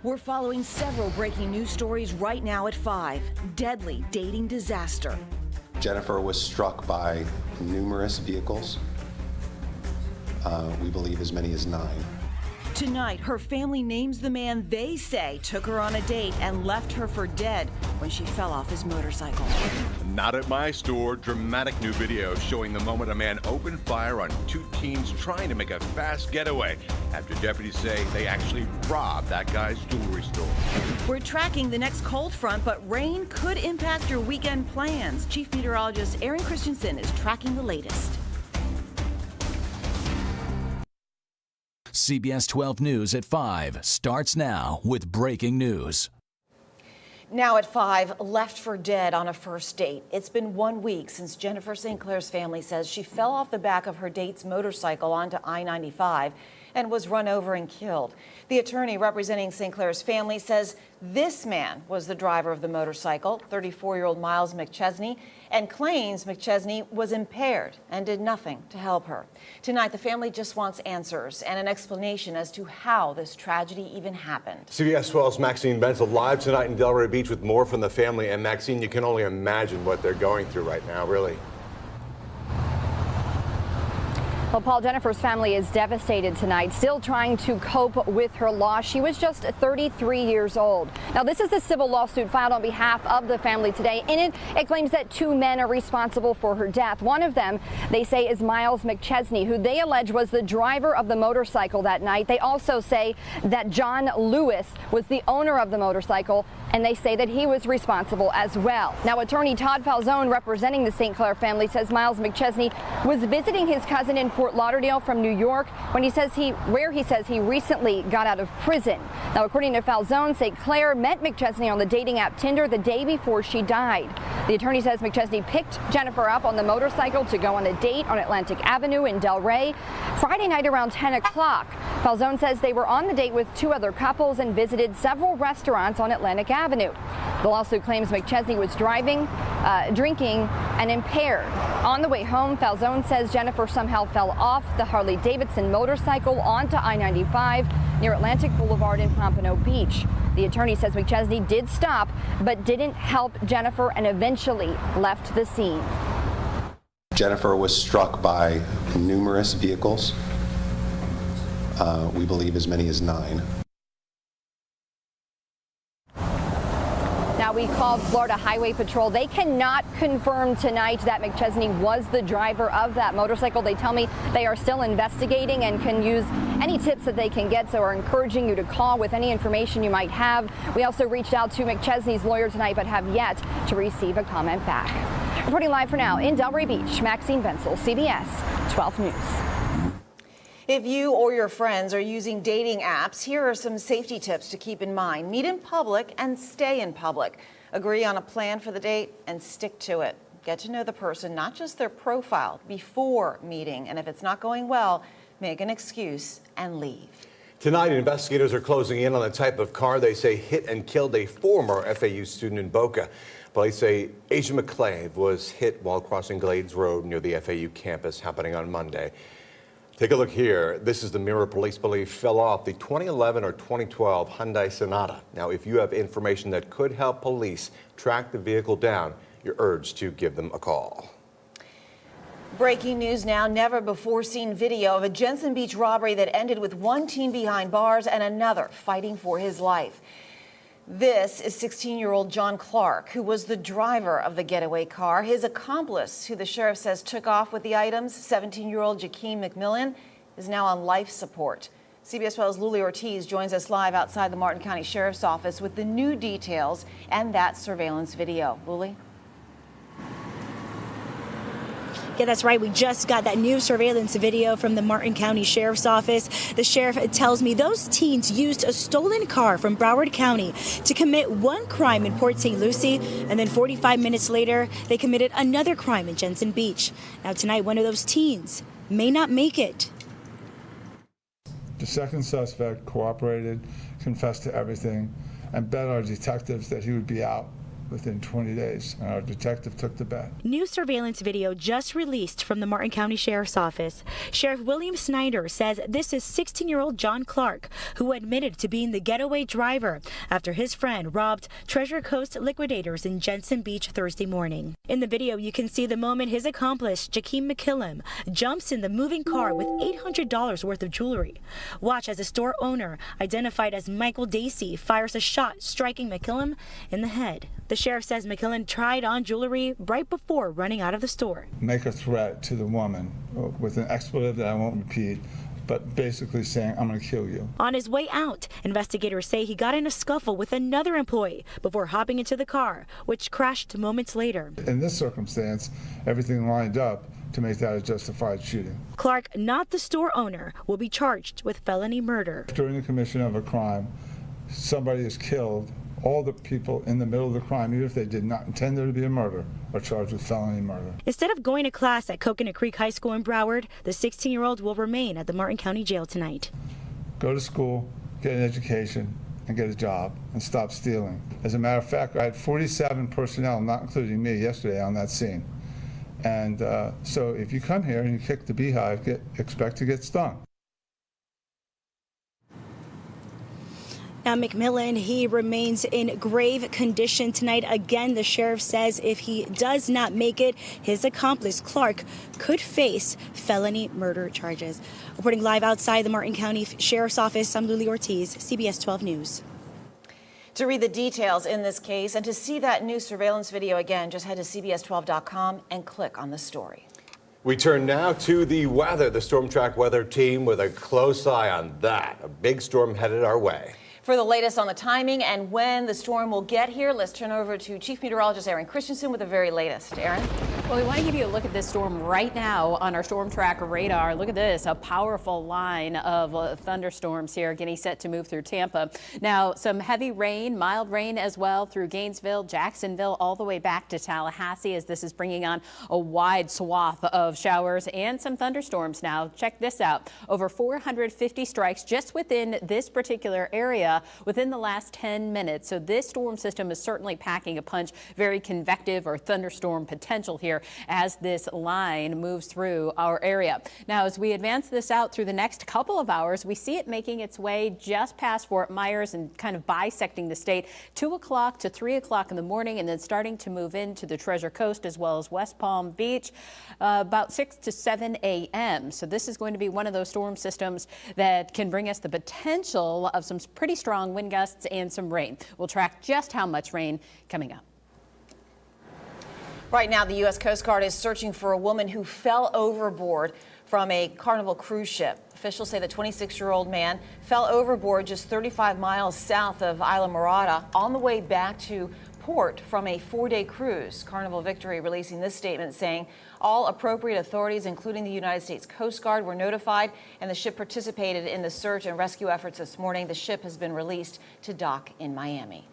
We're following several breaking news stories right now at 5. Deadly dating disaster. Jennifer was struck by numerous vehicles. We believe as many as 9. Tonight, her family names the man they say took her on a date and left her for dead when she fell off his motorcycle. Not at my store. Dramatic new video showing the moment a man opened fire on 2 teens trying to make a fast getaway after deputies say they actually robbed that guy's jewelry store. We're tracking the next cold front, but rain could impact your weekend plans. Chief Meteorologist Aaron Christensen is tracking the latest. CBS 12 News at 5 starts now with breaking news. Now at 5, left for dead on a first date. It's been 1 week since Jennifer St. Clair's family says she fell off the back of her date's motorcycle onto I-95 and was run over and killed. The attorney representing St. Clair's family says this man was the driver of the motorcycle, 34-year-old Miles McChesney, and claims McChesney was impaired and did nothing to help her. Tonight, the family just wants answers and an explanation as to how this tragedy even happened. CBS 12's Maxine Benzel live tonight in Delray Beach with more from the family. And Maxine, you can only imagine what they're going through right now, really. Well, Paul, Jennifer's family is devastated tonight, still trying to cope with her loss. She was just 33 years old. Now, this is the civil lawsuit filed on behalf of the family today. In it, it claims that 2 men are responsible for her death. One of them, they say, is Miles McChesney, who they allege was the driver of the motorcycle that night. They also say that John Lewis was the owner of the motorcycle, and they say that he was responsible as well. Now, attorney Todd Falzone, representing the St. Clair family, says Miles McChesney was visiting his cousin in Fort Lauderdale from New York when he says he recently got out of prison. Now, according to Falzone, St. Clair met McChesney on the dating app Tinder the day before she died. The attorney says McChesney picked Jennifer up on the motorcycle to go on a date on Atlantic Avenue in Delray Friday night around 10 o'clock. Falzone says they were on the date with 2 other couples and visited several restaurants on Atlantic Avenue. The lawsuit claims McChesney was driving, drinking, and impaired. On the way home, Falzone says Jennifer somehow fell off the Harley-Davidson motorcycle onto I-95 near Atlantic Boulevard in Pompano Beach. The attorney says McChesney did stop, but didn't help Jennifer and eventually left the scene. Jennifer was struck by numerous vehicles. We believe as many as 9. Now, we called Florida Highway Patrol. They cannot confirm tonight that McChesney was the driver of that motorcycle. They tell me they are still investigating and can use any tips that they can get, so are encouraging you to call with any information you might have. We also reached out to McChesney's lawyer tonight, but have yet to receive a comment back. Reporting live for now in Delray Beach, Maxine Benzel, CBS 12 News. If you or your friends are using dating apps, here are some safety tips to keep in mind. Meet in public and stay in public. Agree on a plan for the date and stick to it. Get to know the person, not just their profile, before meeting. And if it's not going well, make an excuse and leave. Tonight, investigators are closing in on the type of car they say hit and killed a former FAU student in Boca. Police say Asia McClave was hit while crossing Glades Road near the FAU campus, happening on Monday. Take a look here. This is the mirror police believe fell off the 2011 or 2012 Hyundai Sonata. Now, if you have information that could help police track the vehicle down, you're urged to give them a call. Breaking news now. Never before seen video of a Jensen Beach robbery that ended with 1 teen behind bars and another fighting for his life. This is 16-year-old John Clark, who was the driver of the getaway car. His accomplice, who the sheriff says took off with the items, 17-year-old Jakeem McMillan, is now on life support. CBS 12's Luli Ortiz joins us live outside the Martin County Sheriff's Office with the new details and that surveillance video. Luli? Yeah, that's right. We just got that new surveillance video from the Martin County Sheriff's Office. The sheriff tells me those teens used a stolen car from Broward County to commit one crime in Port St. Lucie, and then 45 minutes later, they committed another crime in Jensen Beach. Now tonight, one of those teens may not make it. The second suspect cooperated, confessed to everything, and bet our detectives that he would be out within 20 days, and our detective took the bet. New surveillance video just released from the Martin County Sheriff's Office. Sheriff William Snyder says this is 16-year-old John Clark, who admitted to being the getaway driver after his friend robbed Treasure Coast Liquidators in Jensen Beach Thursday morning. In the video, you can see the moment his accomplice, Jakeem McKillum, jumps in the moving car with $800 worth of jewelry. Watch as the store owner, identified as Michael Dacey, fires a shot, striking McKillum in the head. The sheriff says McKillum tried on jewelry right before running out of the store. Make a threat to the woman with an expletive that I won't repeat, but basically saying, I'm going to kill you. On his way out, investigators say he got in a scuffle with another employee before hopping into the car, which crashed moments later. In this circumstance, everything lined up to make that a justified shooting. Clark, not the store owner, will be charged with felony murder. During the commission of a crime, somebody is killed. All the people in the middle of the crime, even if they did not intend there to be a murder, are charged with felony murder. Instead of going to class at Coconut Creek High School in Broward, the 16-year-old will remain at the Martin County Jail tonight. Go to school, get an education, and get a job, and stop stealing. As a matter of fact, I had 47 personnel, not including me, yesterday on that scene. And so if you come here and you kick the beehive, expect to get stung. Now, McMillan, he remains in grave condition tonight. Again, the sheriff says if he does not make it, his accomplice, Clark, could face felony murder charges. Reporting live outside the Martin County Sheriff's Office, I'm Luli Ortiz, CBS 12 News. To read the details in this case and to see that new surveillance video again, just head to CBS12.com and click on the story. We turn now to the weather. The Storm Track weather team with a close eye on that. A big storm headed our way. For the latest on the timing and when the storm will get here, let's turn over to Chief Meteorologist Aaron Christensen with the very latest. Aaron? Well, we want to give you a look at this storm right now on our Storm Track radar. Look at this, a powerful line of thunderstorms here getting set to move through Tampa. Now, some heavy rain, mild rain as well through Gainesville, Jacksonville, all the way back to Tallahassee as this is bringing on a wide swath of showers and some thunderstorms now. Check this out. Over 450 strikes just within this particular area within the last 10 minutes. So this storm system is certainly packing a punch. Very convective or thunderstorm potential here as this line moves through our area. Now, as we advance this out through the next couple of hours, we see it making its way just past Fort Myers and kind of bisecting the state 2 o'clock to 3 o'clock in the morning, and then starting to move into the Treasure Coast as well as West Palm Beach about 6 to 7 a.m. So this is going to be one of those storm systems that can bring us the potential of some pretty strong wind gusts and some rain. We'll track just how much rain coming up. Right now, the U.S. Coast Guard is searching for a woman who fell overboard from a Carnival cruise ship. Officials say the 26-year-old man fell overboard just 35 miles south of Isla Morada on the way back to port from a 4-day cruise. Carnival Victory releasing this statement saying all appropriate authorities, including the United States Coast Guard, were notified and the ship participated in the search and rescue efforts this morning. The ship has been released to dock in Miami.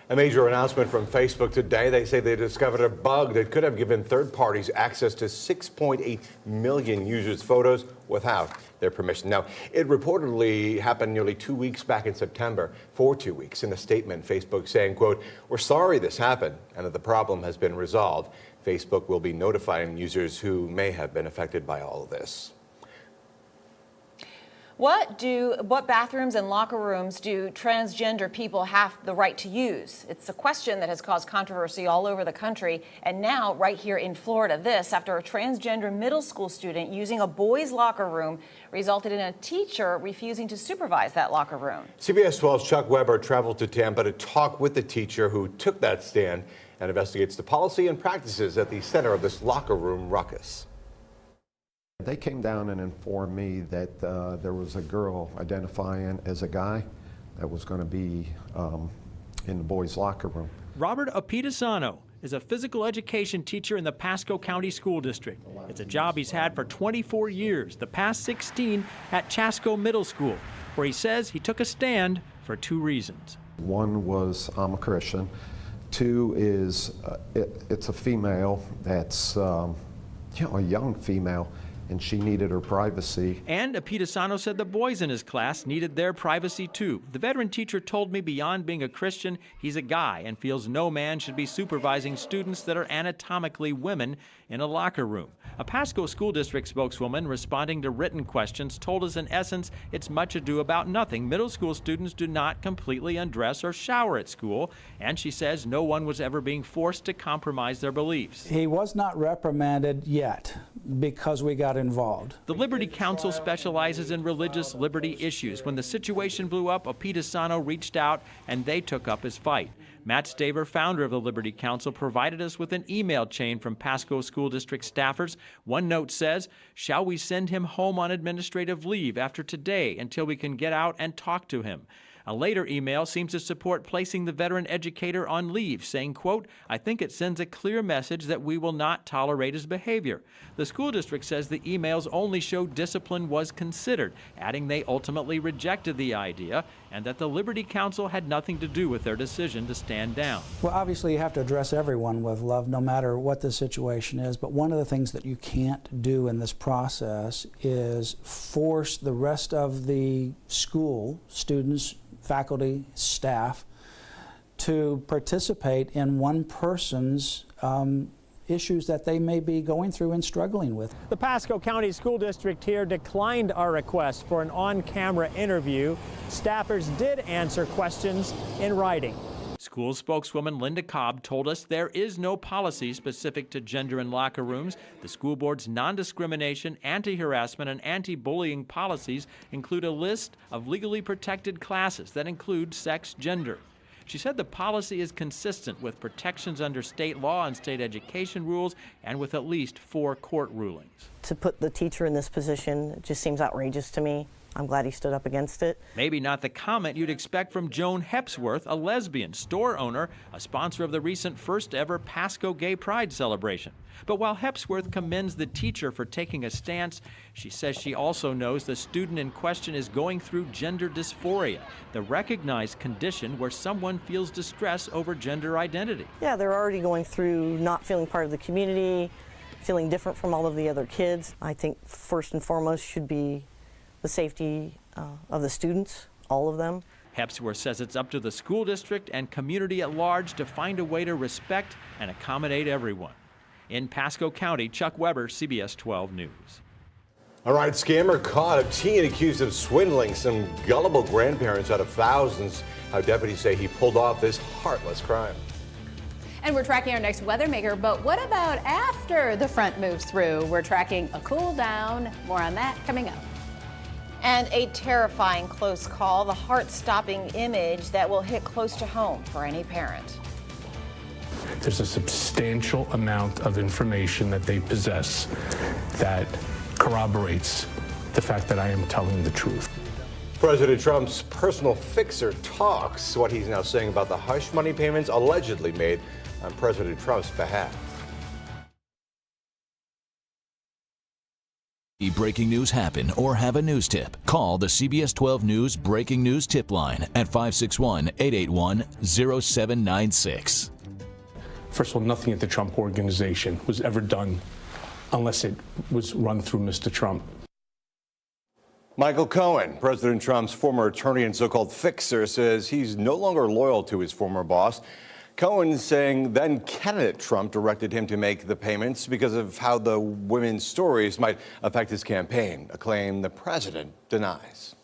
A major announcement from Facebook today. They say they discovered a bug that could have given third parties access to 6.8 million users' photos without their permission. Now, it reportedly happened nearly 2 weeks back in September, for 2 weeks. In a statement, Facebook saying, quote, "We're sorry this happened and that the problem has been resolved. Facebook will be notifying users who may have been affected by all of this." What bathrooms and locker rooms do transgender people have the right to use? It's a question that has caused controversy all over the country, and now right here in Florida. This after a transgender middle school student using a boys' locker room resulted in a teacher refusing to supervise that locker room. CBS 12's Chuck Weber traveled to Tampa to talk with the teacher who took that stand and investigates the policy and practices at the center of this locker room ruckus. They came down and informed me that there was a girl identifying as a guy that was going to be in the boys' locker room. Robert Apitasano is a physical education teacher in the Pasco County School District. It's a job he's had for 24 years, the past 16 at Chasco Middle School, where he says he took a stand for 2 reasons. One was I'm a Christian. 2 is it's a female that's a young female, and she needed her privacy. And Apitasano said the boys in his class needed their privacy too. The veteran teacher told me beyond being a Christian, he's a guy and feels no man should be supervising students that are anatomically women in a locker room. A Pasco School District spokeswoman responding to written questions told us in essence it's much ado about nothing. Middle school students do not completely undress or shower at school, and she says no one was ever being forced to compromise their beliefs. He was not reprimanded yet because we got involved. The Liberty Council specializes in religious liberty issues. When the situation blew up, Apitasano reached out and they took up his fight. Matt Staver, founder of the Liberty Council, provided us with an email chain from Pasco School District staffers. One note says, "Shall we send him home on administrative leave after today until we can get out and talk to him?" A later email seems to support placing the veteran educator on leave, saying, quote, "I think it sends a clear message that we will not tolerate his behavior." The school district says the emails only show discipline was considered, adding they ultimately rejected the idea and that the Liberty Council had nothing to do with their decision to stand down. Well, obviously you have to address everyone with love, no matter what the situation is, but one of the things that you can't do in this process is force the rest of the school, students, faculty, staff, to participate in one person's issues that they may be going through and struggling with. The Pasco County School District here declined our request for an on-camera interview. Staffers did answer questions in writing. School spokeswoman Linda Cobb told us there is no policy specific to gender in locker rooms. The school board's non-discrimination, anti-harassment, and anti-bullying policies include a list of legally protected classes that include sex, gender. She said the policy is consistent with protections under state law and state education rules and with at least 4 court rulings. To put the teacher in this position just seems outrageous to me. I'm glad he stood up against it. Maybe not the comment you'd expect from Joan Hepsworth, a lesbian store owner, a sponsor of the recent first ever Pasco Gay Pride celebration. But while Hepsworth commends the teacher for taking a stance, she says she also knows the student in question is going through gender dysphoria, the recognized condition where someone feels distress over gender identity. Yeah, they're already going through not feeling part of the community, feeling different from all of the other kids. I think first and foremost should be the safety of the students, all of them. Hepsworth says it's up to the school district and community at large to find a way to respect and accommodate everyone. In Pasco County, Chuck Weber, CBS 12 News. All right, scammer caught. A teen accused of swindling some gullible grandparents out of thousands. How deputies say he pulled off this heartless crime. And we're tracking our next weather maker, but what about after the front moves through? We're tracking a cool down. More on that coming up. And a terrifying close call, the heart-stopping image that will hit close to home for any parent. There's a substantial amount of information that they possess that corroborates the fact that I am telling the truth. President Trump's personal fixer talks what he's now saying about the hush money payments allegedly made on President Trump's behalf. Breaking news happen or have a news tip, call the CBS 12 News Breaking News Tip Line at 561-881-0796. First of all, nothing at the Trump Organization was ever done unless it was run through Mr. Trump. Michael Cohen, President Trump's former attorney and so-called fixer, says he's no longer loyal to his former boss. Cohen saying then candidate Trump directed him to make the payments because of how the women's stories might affect his campaign, a claim the president denies.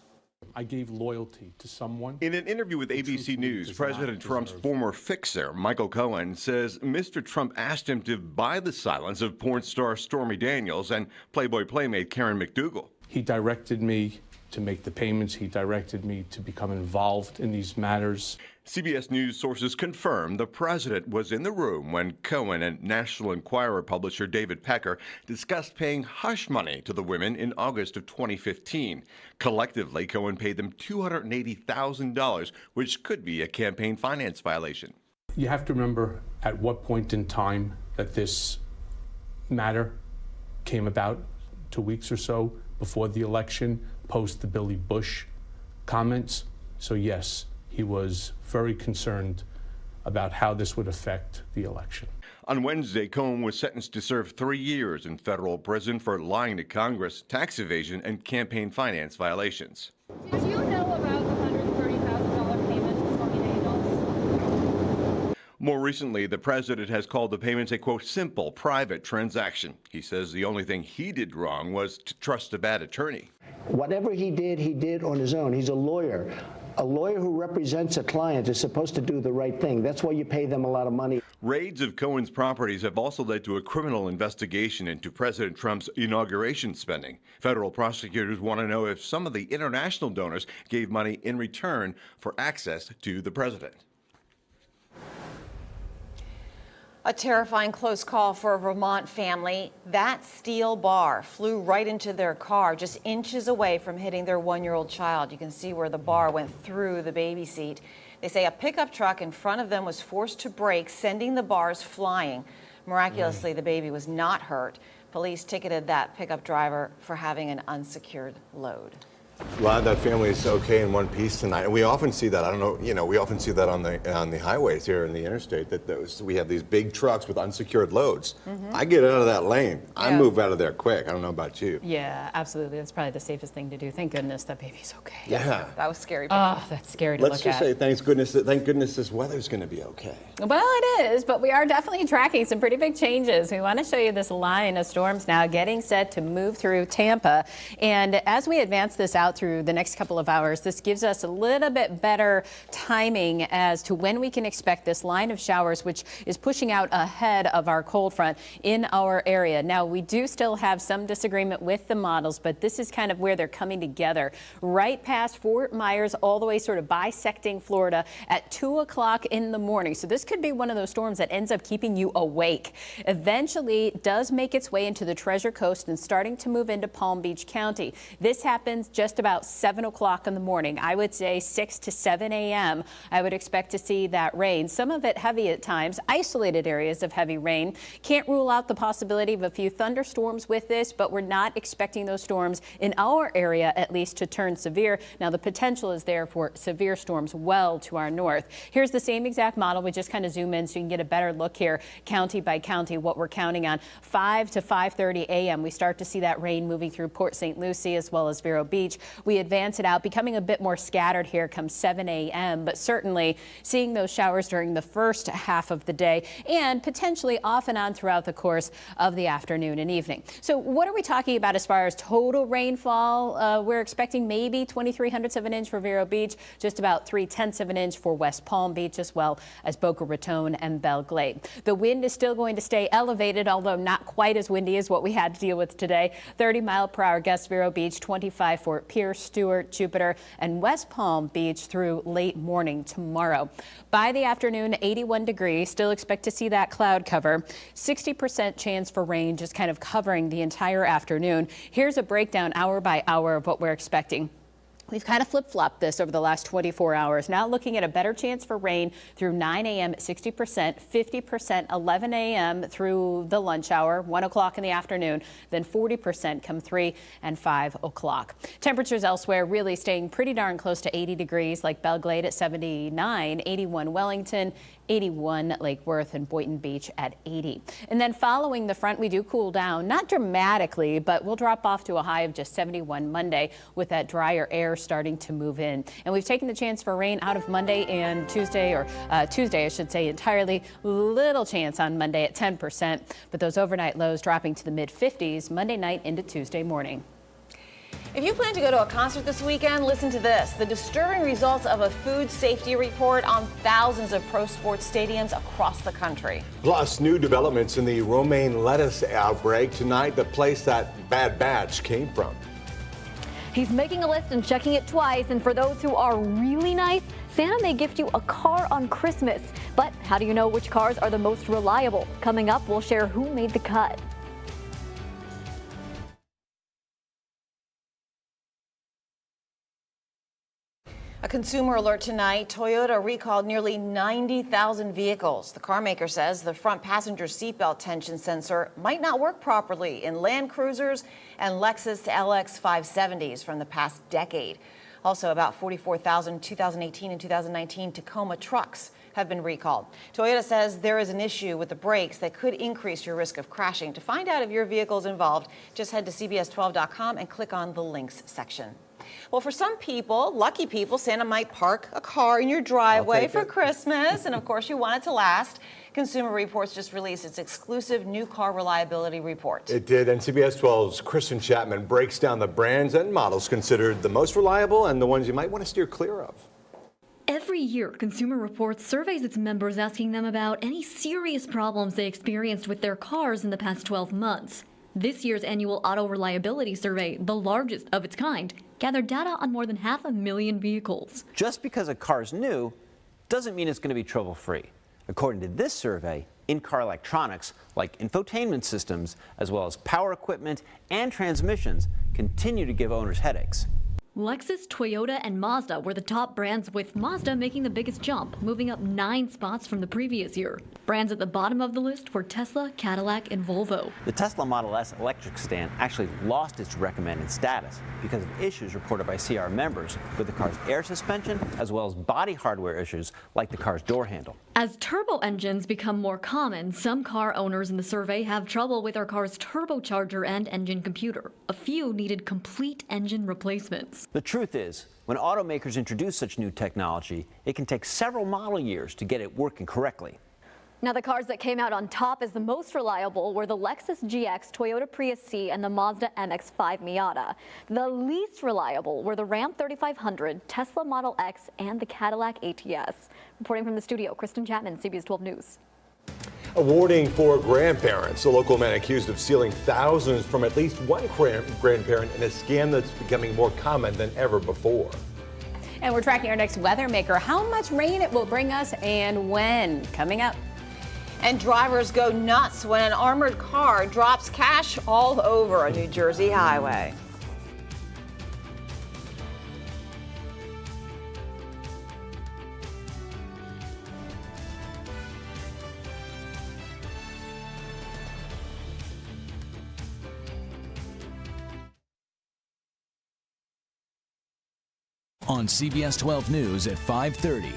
I gave loyalty to someone. In an interview with ABC News, President Trump's former fixer, Michael Cohen, says Mr. Trump asked him to buy the silence of porn star Stormy Daniels and Playboy playmate Karen McDougal. He directed me to make the payments. He directed me to become involved in these matters. CBS News sources confirm the president was in the room when Cohen and National Enquirer publisher David Pecker discussed paying hush money to the women in August of 2015. Collectively, Cohen paid them $280,000, which could be a campaign finance violation. You have to remember at what point in time that this matter came about, 2 weeks or so before the election, post the Billy Bush comments. So yes, he was very concerned about how this would affect the election. On Wednesday, Cohen was sentenced to serve 3 years in federal prison for lying to Congress, tax evasion, and campaign finance violations. Did you know about the $130,000 payment to Stormy Daniels? More recently, the president has called the payments a, quote, simple, private transaction. He says the only thing he did wrong was to trust a bad attorney. Whatever he did on his own. He's a lawyer. A lawyer who represents a client is supposed to do the right thing. That's why you pay them a lot of money. Raids of Cohen's properties have also led to a criminal investigation into President Trump's inauguration spending. Federal prosecutors want to know if some of the international donors gave money in return for access to the president. A terrifying close call for a Vermont family. That steel bar flew right into their car, just inches away from hitting their 1-year-old child. You can see where the bar went through the baby seat. They say a pickup truck in front of them was forced to brake, sending the bars flying. Miraculously, the baby was not hurt. Police ticketed that pickup driver for having an unsecured load. Glad that family is okay in one piece tonight. And we often see that. I don't know, we often see that on the highways here in the interstate, that we have these big trucks with unsecured loads. I get out of that lane. I move out of there quick. I don't know about you. Yeah, absolutely. That's probably the safest thing to do. Thank goodness that baby's okay. Yeah. That was scary. Oh, that's scary to look at. Let's just say thank goodness this weather's going to be okay. Well, it is, but we are definitely tracking some pretty big changes. We want to show you this line of storms now getting set to move through Tampa. And as we advance this out through the next couple of hours, this gives us a little bit better timing as to when we can expect this line of showers, which is pushing out ahead of our cold front in our area. Now, we do still have some disagreement with the models, but this is kind of where they're coming together right past Fort Myers, all the way sort of bisecting Florida at 2 o'clock in the morning. So this could be one of those storms that ends up keeping you awake. Eventually does make its way into the Treasure Coast and starting to move into Palm Beach County. This happens just about 7 o'clock in the morning. I would say 6 to 7 a.m. I would expect to see that rain. Some of it heavy at times, isolated areas of heavy rain. Can't rule out the possibility of a few thunderstorms with this, but we're not expecting those storms in our area at least to turn severe. Now the potential is there for severe storms well to our north. Here's the same exact model. We just kind of zoom in so you can get a better look here county by county what we're counting on. 5 to 5:30 a.m. we start to see that rain moving through Port St. Lucie as well as Vero Beach. We advance it out, becoming a bit more scattered here come 7 a.m., but certainly seeing those showers during the first half of the day and potentially off and on throughout the course of the afternoon and evening. So what are we talking about as far as total rainfall? We're expecting maybe 0.23 of an inch for Vero Beach, just about 0.3 of an inch for West Palm Beach, as well as Boca Raton and Belle Glade. The wind is still going to stay elevated, although not quite as windy as what we had to deal with today. 30-mile-per-hour gusts Vero Beach, 25 for Pierce, Stewart, Jupiter, and West Palm Beach through late morning tomorrow. By the afternoon, 81 degrees. Still expect to see that cloud cover. 60% chance for rain, just kind of covering the entire afternoon. Here's a breakdown hour by hour of what we're expecting. We've kind of flip-flopped this over the last 24 hours. Now looking at a better chance for rain through 9 a.m. at 60%, 50% 11 a.m. through the lunch hour, 1 o'clock in the afternoon, then 40% come 3 and 5 o'clock. Temperatures elsewhere really staying pretty darn close to 80 degrees, like Belle Glade at 79, 81 Wellington, 81 Lake Worth, and Boynton Beach at 80. And then following the front, we do cool down, not dramatically, but we'll drop off to a high of just 71 Monday with that drier air starting to move in. And we've taken the chance for rain out of Monday and Tuesday, or Tuesday, I should say, entirely. Little chance on Monday at 10%, but those overnight lows dropping to the mid-50s Monday night into Tuesday morning. If you plan to go to a concert this weekend, listen to this. The disturbing results of a food safety report on thousands of pro sports stadiums across the country. Plus, new developments in the romaine lettuce outbreak tonight, the place that bad batch came from. He's making a list and checking it twice. And for those who are really nice, Santa may gift you a car on Christmas. But how do you know which cars are the most reliable? Coming up, we'll share who made the cut. A consumer alert tonight. Toyota recalled nearly 90,000 vehicles. The car maker says the front passenger seatbelt tension sensor might not work properly in Land Cruisers and Lexus LX 570s from the past decade. Also, about 44,000 2018 and 2019 Tacoma trucks have been recalled. Toyota says there is an issue with the brakes that could increase your risk of crashing. To find out if your vehicle is involved, just head to CBS12.com and click on the links section. Well, for some people, lucky people, Santa might park a car in your driveway for Christmas, and of course you want it to last. Consumer Reports just released its exclusive new car reliability report. It did, and CBS 12's Kristen Chapman breaks down the brands and models considered the most reliable and the ones you might want to steer clear of. Every year, Consumer Reports surveys its members asking them about any serious problems they experienced with their cars in the past 12 months. This year's annual auto reliability survey, the largest of its kind, gathered data on more than 500,000 vehicles. Just because a car's new doesn't mean it's going to be trouble-free. According to this survey, in-car electronics like infotainment systems, as well as power equipment and transmissions, continue to give owners headaches. Lexus, Toyota, and Mazda were the top brands, with Mazda making the biggest jump, moving up 9 spots from the previous year. Brands at the bottom of the list were Tesla, Cadillac, and Volvo. The Tesla Model S electric stand actually lost its recommended status because of issues reported by CR members with the car's air suspension, as well as body hardware issues like the car's door handle. As turbo engines become more common, some car owners in the survey have trouble with their car's turbocharger and engine computer. A few needed complete engine replacements. The truth is, when automakers introduce such new technology, it can take several model years to get it working correctly. Now, the cars that came out on top as the most reliable were the Lexus GX, Toyota Prius C, and the Mazda MX-5 Miata. The least reliable were the Ram 3500, Tesla Model X, and the Cadillac ATS. Reporting from the studio, Kristen Chapman, CBS 12 News. A warning for grandparents. A local man accused of stealing thousands from at least one grandparent in a scam that's becoming more common than ever before. And we're tracking our next weather maker, how much rain it will bring us and when. Coming up. And drivers go nuts when an armored car drops cash all over a New Jersey highway. On CBS 12 News at 5:30.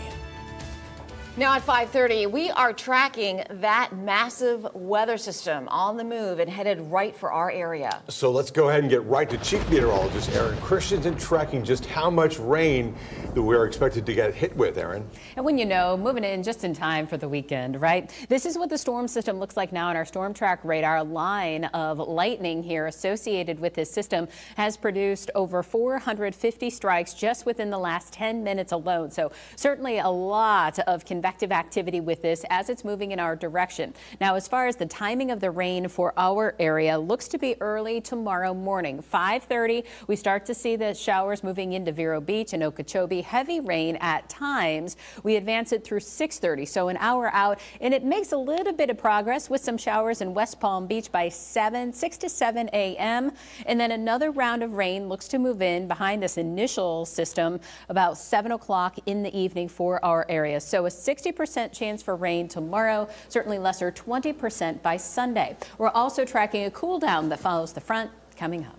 Now at 5:30, we are tracking that massive weather system on the move and headed right for our area. So let's go ahead and get right to Chief Meteorologist Aaron Christensen tracking just how much rain that we're expected to get hit with, Aaron. And when you know, moving in just in time for the weekend, right? This is what the storm system looks like now on our storm track radar. A line of lightning here associated with this system has produced over 450 strikes just within the last 10 minutes alone. So certainly a lot of convective activity with this as it's moving in our direction. Now, as far as the timing of the rain for our area, looks to be early tomorrow morning. 5:30, we start to see the showers moving into Vero Beach and Okeechobee. Heavy rain at times. We advance it through 6:30, so an hour out, and it makes a little bit of progress with some showers in West Palm Beach by 6 to 7 a.m. And then another round of rain looks to move in behind this initial system about 7 o'clock in the evening for our area. So a 60% chance for rain tomorrow, certainly lesser 20% by Sunday. We're also tracking a cool down that follows the front coming up.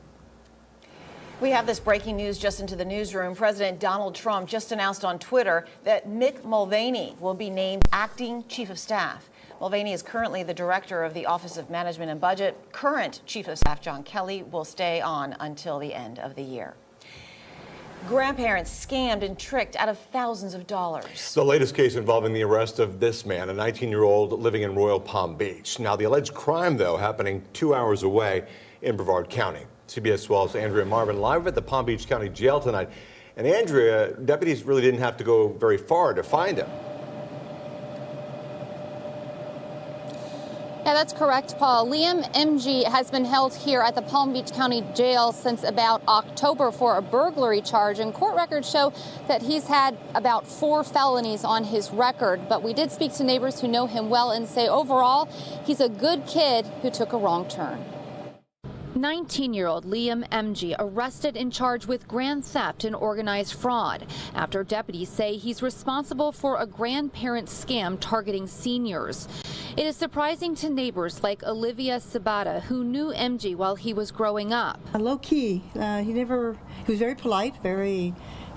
We have this breaking news just into the newsroom. President Donald Trump just announced on Twitter that Mick Mulvaney will be named acting chief of staff. Mulvaney is currently the director of the Office of Management and Budget. Current chief of staff John Kelly will stay on until the end of the year. Grandparents scammed and tricked out of thousands of dollars. The latest case involving the arrest of this man, a 19-year-old living in Royal Palm Beach. Now, the alleged crime, though, happening 2 hours away in Brevard County. CBS 12's Andrea Marvin live at the Palm Beach County Jail tonight. And Andrea, deputies really didn't have to go very far to find him. Yeah, that's correct, Paul. Liam MG has been held here at the Palm Beach County Jail since about October for a burglary charge, and court records show that he's had about 4 felonies on his record. But we did speak to neighbors who know him well and say overall he's a good kid who took a wrong turn. 19-year-old Liam MG arrested and charged with grand theft and organized fraud after deputies say he's responsible for a grandparent scam targeting seniors. It is surprising to neighbors like Olivia Sabata, who knew MG while he was growing up. Low key, he was very polite,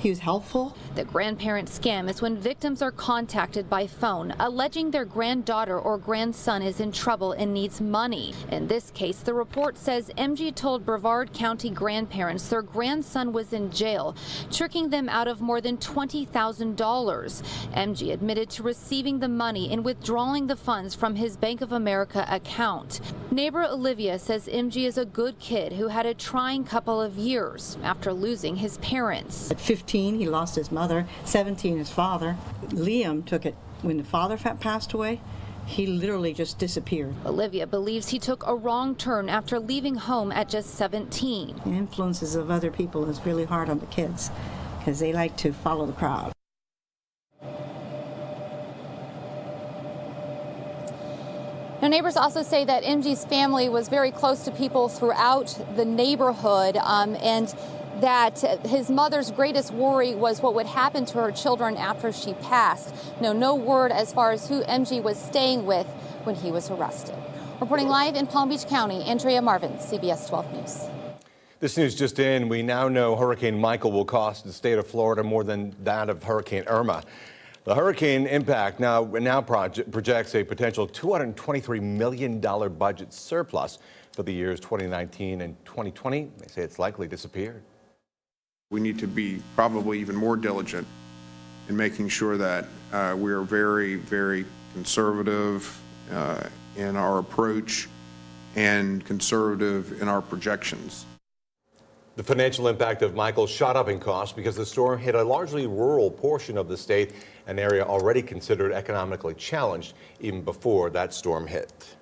He was helpful. The grandparent scam is when victims are contacted by phone alleging their granddaughter or grandson is in trouble and needs money. In this case, the report says MG told Brevard County grandparents their grandson was in jail, tricking them out of more than $20,000. MG admitted to receiving the money and withdrawing the funds from his Bank of America account. Neighbor Olivia says MG is a good kid who had a trying couple of years after losing his parents. At 15, he lost his mother, 17, his father. Liam took it when the father passed away. He literally just disappeared. Olivia believes he took a wrong turn after leaving home at just 17. The influences of other people is really hard on the kids because they like to follow the crowd. Now, neighbors also say that MG's family was very close to people throughout the neighborhood, and that his mother's greatest worry was what would happen to her children after she passed. No word as far as who MG was staying with when he was arrested. Reporting live in Palm Beach County, Andrea Marvin, CBS 12 News. This news just in, we now know Hurricane Michael will cost the state of Florida more than that of Hurricane Irma. The hurricane impact now projects a potential $223 million budget surplus for the years 2019 and 2020. They say it's likely disappeared. We need to be probably even more diligent in making sure that we are very, very conservative in our approach and conservative in our projections. The financial impact of Michael shot up in cost because the storm hit a largely rural portion of the state, an area already considered economically challenged even before that storm hit.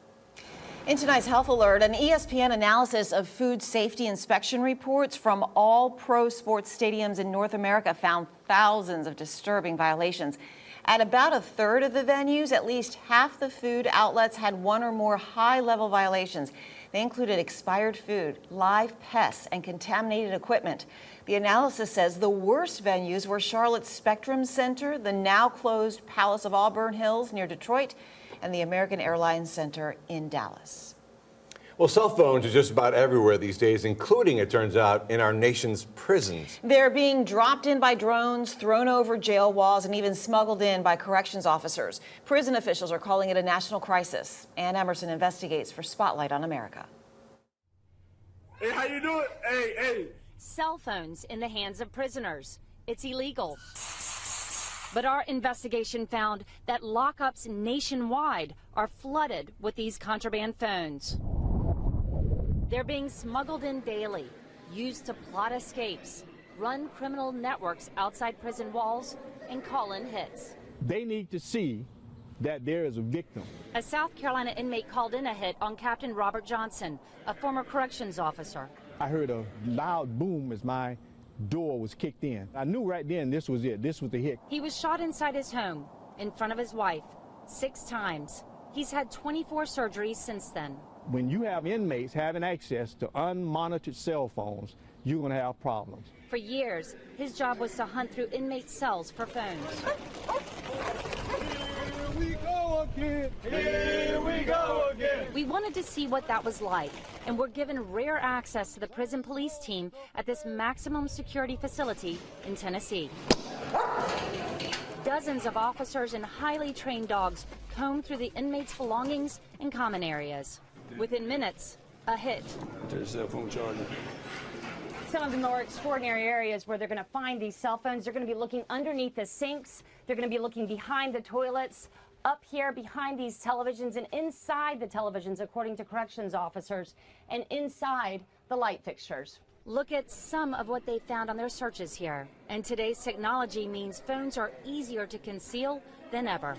In tonight's Health Alert, an ESPN analysis of food safety inspection reports from all pro sports stadiums in North America found thousands of disturbing violations. At about a third of the venues, at least half the food outlets had one or more high-level violations. They included expired food, live pests, and contaminated equipment. The analysis says the worst venues were Charlotte's Spectrum Center, the now-closed Palace of Auburn Hills near Detroit, and the American Airlines Center in Dallas. Well, cell phones are just about everywhere these days, including, it turns out, in our nation's prisons. They're being dropped in by drones, thrown over jail walls, and even smuggled in by corrections officers. Prison officials are calling it a national crisis. Ann Emerson investigates for Spotlight on America. Hey, how you doing? Hey. Cell phones in the hands of prisoners. It's illegal. But our investigation found that lockups nationwide are flooded with these contraband phones. They're being smuggled in daily, used to plot escapes, run criminal networks outside prison walls, and call in hits. They need to see that there is a victim. A South Carolina inmate called in a hit on Captain Robert Johnson, a former corrections officer. I heard a loud boom as my door was kicked in. I knew right then this was it. This was the hit. He was shot inside his home, in front of his wife, 6 times. He's had 24 surgeries since then. When you have inmates having access to unmonitored cell phones, you're going to have problems. For years, his job was to hunt through inmate cells for phones. Here we go again. Here we go again. We wanted to see what that was like, and we're given rare access to the prison police team at this maximum security facility in Tennessee. Dozens of officers and highly trained dogs comb through the inmates' belongings and common areas. Within minutes, a hit. There's a cell phone charger. Some of the more extraordinary areas where they're going to find these cell phones, they're going to be looking underneath the sinks, they're going to be looking behind the toilets, up here behind these televisions, and inside the televisions, according to corrections officers, and inside the light fixtures. Look at some of what they found on their searches here. And today's technology means phones are easier to conceal than ever.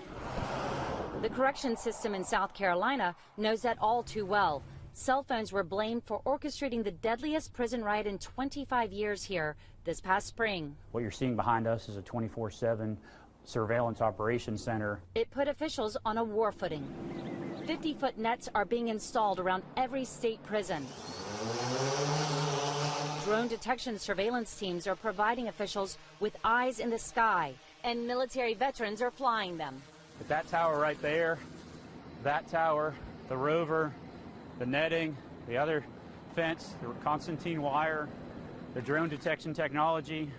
The correction system in South Carolina knows that all too well. Cell phones were blamed for orchestrating the deadliest prison riot in 25 years here this past spring. What you're seeing behind us is a 24/7 surveillance operations center. It put officials on a war footing. 50-foot nets are being installed around every state prison. Drone detection surveillance teams are providing officials with eyes in the sky, and military veterans are flying them. But that tower right there, that tower, the rover, the netting, the other fence, the Constantine wire, the drone detection technology,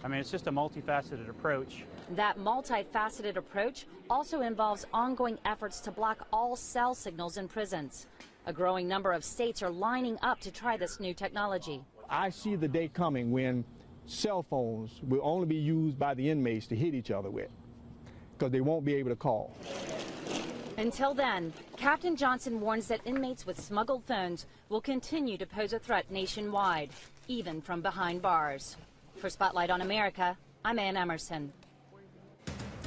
I mean, it's just a multifaceted approach. That multifaceted approach also involves ongoing efforts to block all cell signals in prisons. A growing number of states are lining up to try this new technology. I see the day coming when cell phones will only be used by the inmates to hit each other with, because they won't be able to call. Until then, Captain Johnson warns that inmates with smuggled phones will continue to pose a threat nationwide, even from behind bars. For Spotlight on America, I'm Ann Emerson.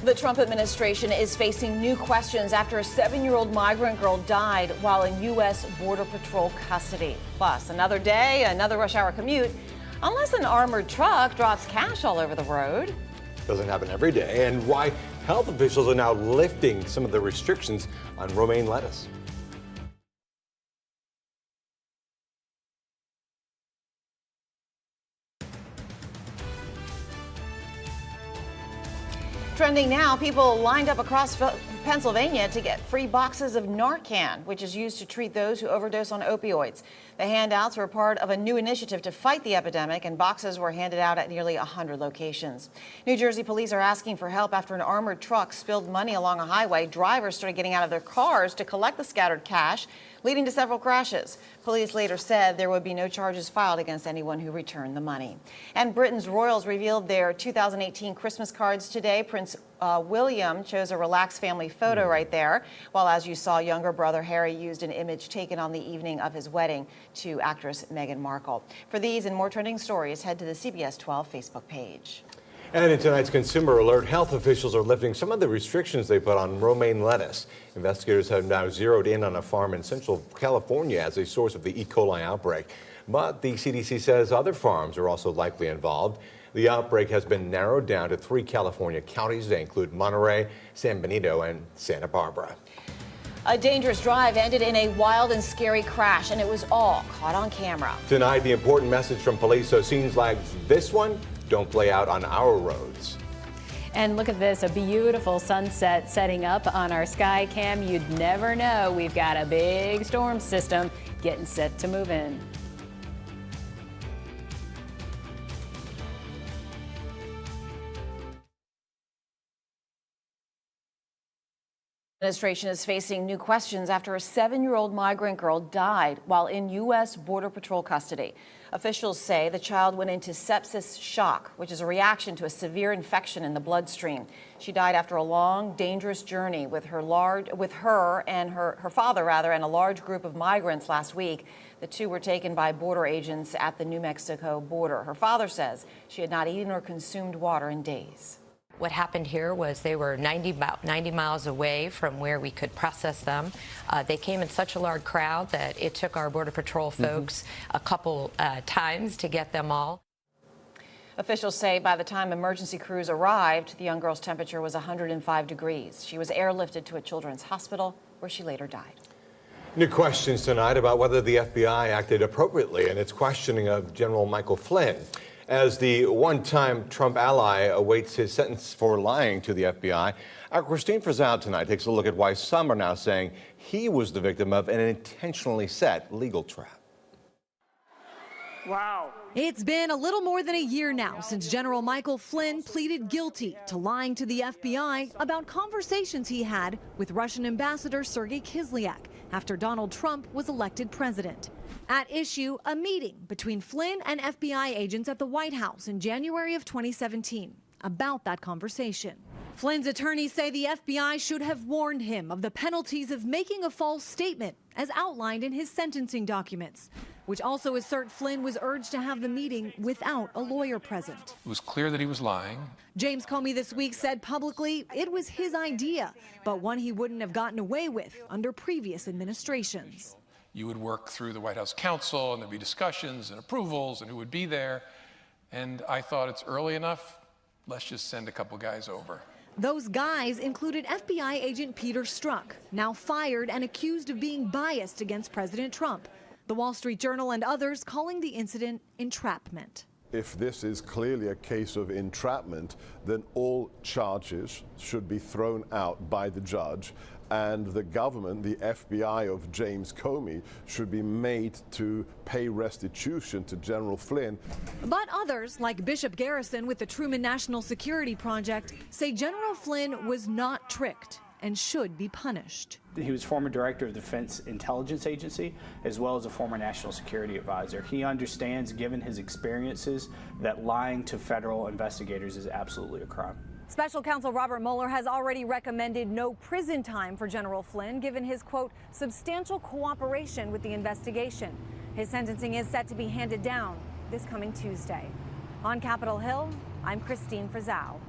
The Trump administration is facing new questions after a 7-year-old migrant girl died while in U.S. Border Patrol custody. Plus, another day, another rush hour commute, unless an armored truck drops cash all over the road. Doesn't happen every day, and why health officials are now lifting some of the restrictions on romaine lettuce. Trending now, people lined up across Pennsylvania to get free boxes of Narcan, which is used to treat those who overdose on opioids. The handouts were part of a new initiative to fight the epidemic, and boxes were handed out at nearly 100 locations. New Jersey police are asking for help after an armored truck spilled money along a highway. Drivers started getting out of their cars to collect the scattered cash, leading to several crashes. Police later said there would be no charges filed against anyone who returned the money. And Britain's royals revealed their 2018 Christmas cards today. Prince William chose a relaxed family photo right there, while, as you saw, younger brother Harry used an image taken on the evening of his wedding to actress Meghan Markle. For these and more trending stories, head to the CBS 12 Facebook page. And in tonight's Consumer Alert, health officials are lifting some of the restrictions they put on romaine lettuce. Investigators have now zeroed in on a farm in Central California as a source of the E. coli outbreak. But the CDC says other farms are also likely involved. The outbreak has been narrowed down to 3 California counties. They include Monterey, San Benito, and Santa Barbara. A dangerous drive ended in a wild and scary crash, and it was all caught on camera. Tonight, the important message from police, so scenes like this one don't play out on our roads. And look at this, a beautiful sunset setting up on our sky cam. You'd never know we've got a big storm system getting set to move in. The administration is facing new questions after a 7-year-old migrant girl died while in U.S. Border Patrol custody. Officials say the child went into sepsis shock, which is a reaction to a severe infection in the bloodstream. She died after a long, dangerous journey with her and her father, and a large group of migrants last week. The two were taken by border agents at the New Mexico border. Her father says she had not eaten or consumed water in days. What happened here was they were about 90 miles away from where we could process them. They came in such a large crowd that it took our Border Patrol folks a couple times to get them all. Officials say by the time emergency crews arrived, the young girl's temperature was 105 degrees. She was airlifted to a children's hospital where she later died. New questions tonight about whether the FBI acted appropriately in its questioning of General Michael Flynn. As the one-time Trump ally awaits his sentence for lying to the FBI, our Christine Frizzell tonight takes a look at why some are now saying he was the victim of an intentionally set legal trap. Wow. It's been a little more than a year now since General Michael Flynn pleaded guilty to lying to the FBI about conversations he had with Russian Ambassador Sergei Kislyak after Donald Trump was elected president. At issue, a meeting between Flynn and FBI agents at the White House in January of 2017 about that conversation. Flynn's attorneys say the FBI should have warned him of the penalties of making a false statement as outlined in his sentencing documents, which also assert Flynn was urged to have the meeting without a lawyer present. It was clear that he was lying. James Comey this week said publicly it was his idea, but one he wouldn't have gotten away with under previous administrations. You would work through the White House counsel, and there'd be discussions and approvals and who would be there. And I thought it's early enough, let's just send a couple guys over. Those guys included FBI agent Peter Strzok, now fired and accused of being biased against President Trump. The Wall Street Journal and others calling the incident entrapment. if this is clearly a case of entrapment, then all charges should be thrown out by the judge, and the government, the FBI of James Comey, should be made to pay restitution to General Flynn. But others, like Bishop Garrison with the Truman National Security Project, say General Flynn was not tricked and should be punished. He was former director of the Defense Intelligence Agency, as well as a former national security advisor. He understands, given his experiences, that lying to federal investigators is absolutely a crime. Special counsel Robert Mueller has already recommended no prison time for General Flynn, given his, quote, substantial cooperation with the investigation. His sentencing is set to be handed down this coming Tuesday. On Capitol Hill, I'm Christine Frizzell.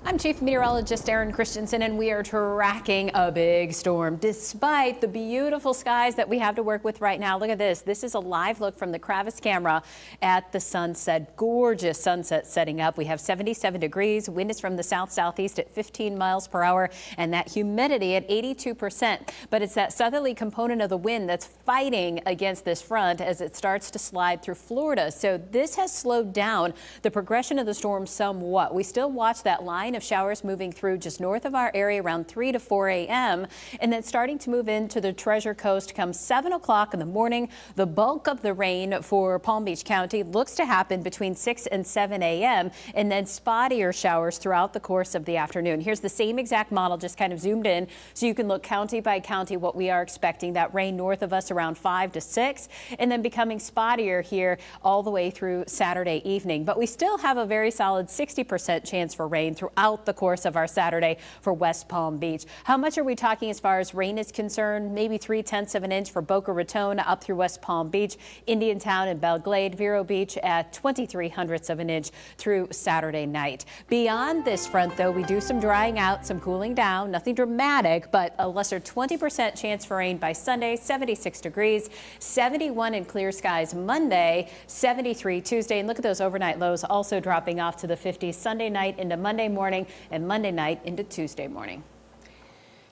I'm Chief Meteorologist Erin Christensen, and we are tracking a big storm despite the beautiful skies that we have to work with right now. Look at this. This is a live look from the Kravis camera at the sunset. Gorgeous sunset setting up. We have 77 degrees. Wind is from the south-southeast at 15 miles per hour, and that humidity at 82%. But it's that southerly component of the wind that's fighting against this front as it starts to slide through Florida. So this has slowed down the progression of the storm somewhat. We still watch that line of showers moving through just north of our area around 3 to 4 a.m. and then starting to move into the Treasure Coast come 7 o'clock in the morning. The bulk of the rain for Palm Beach County looks to happen between 6 and 7 a.m. and then spottier showers throughout the course of the afternoon. Here's the same exact model, just kind of zoomed in so you can look county by county what we are expecting. That rain north of us around 5 to 6 and then becoming spottier here all the way through Saturday evening. But we still have a very solid 60% chance for rain throughout the course of our Saturday for West Palm Beach. How much are we talking as far as rain is concerned? Maybe 3/10 of an inch for Boca Raton up through West Palm Beach, Indiantown and Belle Glade, Vero Beach at 23/100 of an inch through Saturday night. Beyond this front, though, we do some drying out, some cooling down, nothing dramatic, but a lesser 20% chance for rain by Sunday, 76 degrees, 71 in clear skies Monday, 73 Tuesday. And look at those overnight lows also dropping off to the 50s Sunday night into Monday morning and Monday night into Tuesday morning.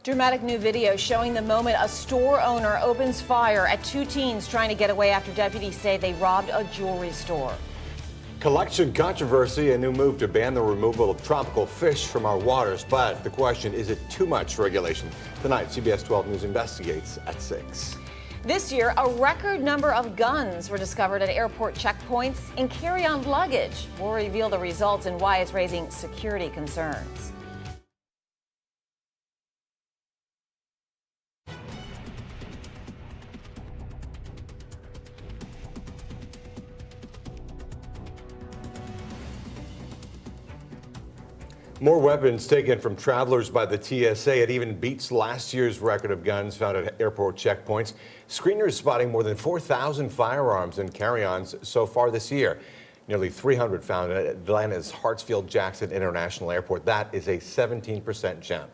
Dramatic new video showing the moment a store owner opens fire at two teens trying to get away after deputies say they robbed a jewelry store. Collection controversy, a new move to ban the removal of tropical fish from our waters. But the question, is it too much regulation? Tonight, CBS 12 News investigates at 6. This year, a record number of guns were discovered at airport checkpoints and carry-on luggage. We'll reveal the results and why it's raising security concerns. More weapons taken from travelers by the TSA. It even beats last year's record of guns found at airport checkpoints. Screeners spotting more than 4,000 firearms and carry-ons so far this year. Nearly 300 found at Atlanta's Hartsfield-Jackson International Airport. That is a 17% jump.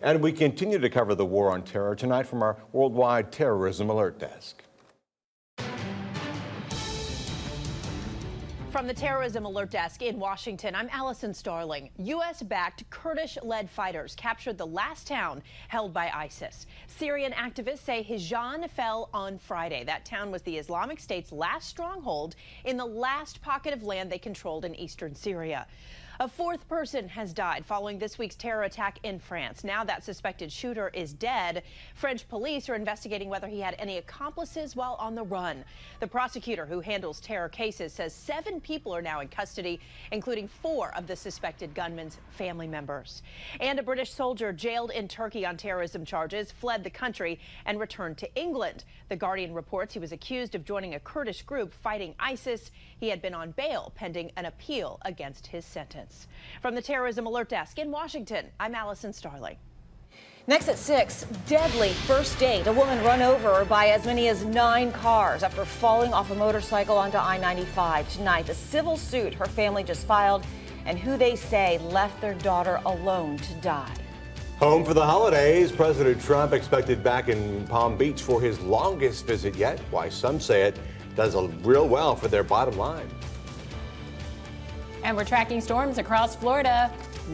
And we continue to cover the war on terror tonight from our Worldwide Terrorism Alert Desk. From the Terrorism Alert Desk in Washington, I'm Allison Starling. U.S.-backed Kurdish-led fighters captured the last town held by ISIS. Syrian activists say Hizan fell on Friday. That town was the Islamic State's last stronghold in the last pocket of land they controlled in eastern Syria. A fourth person has died following this week's terror attack in France. Now that suspected shooter is dead. French police are investigating whether he had any accomplices while on the run. The prosecutor who handles terror cases says 7 people are now in custody, including 4 of the suspected gunman's family members. And a British soldier jailed in Turkey on terrorism charges fled the country and returned to England. The Guardian reports he was accused of joining a Kurdish group fighting ISIS. He had been on bail pending an appeal against his sentence. From the Terrorism Alert Desk in Washington, I'm Allison Starling. Next at 6, deadly first date. A woman run over by as many as 9 cars after falling off a motorcycle onto I-95. Tonight, the civil suit her family just filed and who they say left their daughter alone to die. Home for the holidays. President Trump expected back in Palm Beach for his longest visit yet. Why some say it does real well for their bottom line. And we're tracking storms across Florida.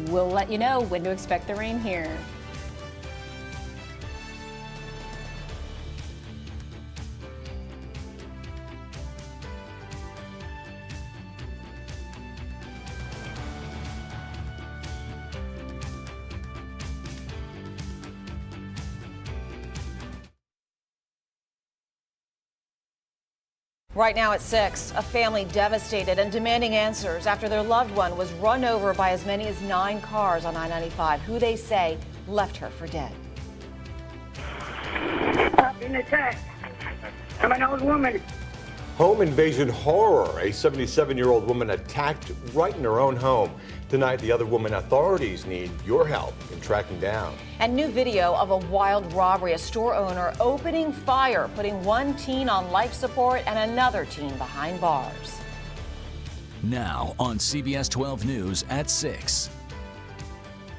We'll let you know when to expect the rain here. Right now at 6, a family devastated and demanding answers after their loved one was run over by as many as 9 cars on I-95, who they say left her for dead. I've been attacked. I'm an old woman. Home invasion horror. A 77-year-old woman attacked right in her own home. Tonight, the other woman authorities need your help in tracking down. And new video of a wild robbery, a store owner opening fire, putting one teen on life support and another teen behind bars. Now on CBS 12 News at 6.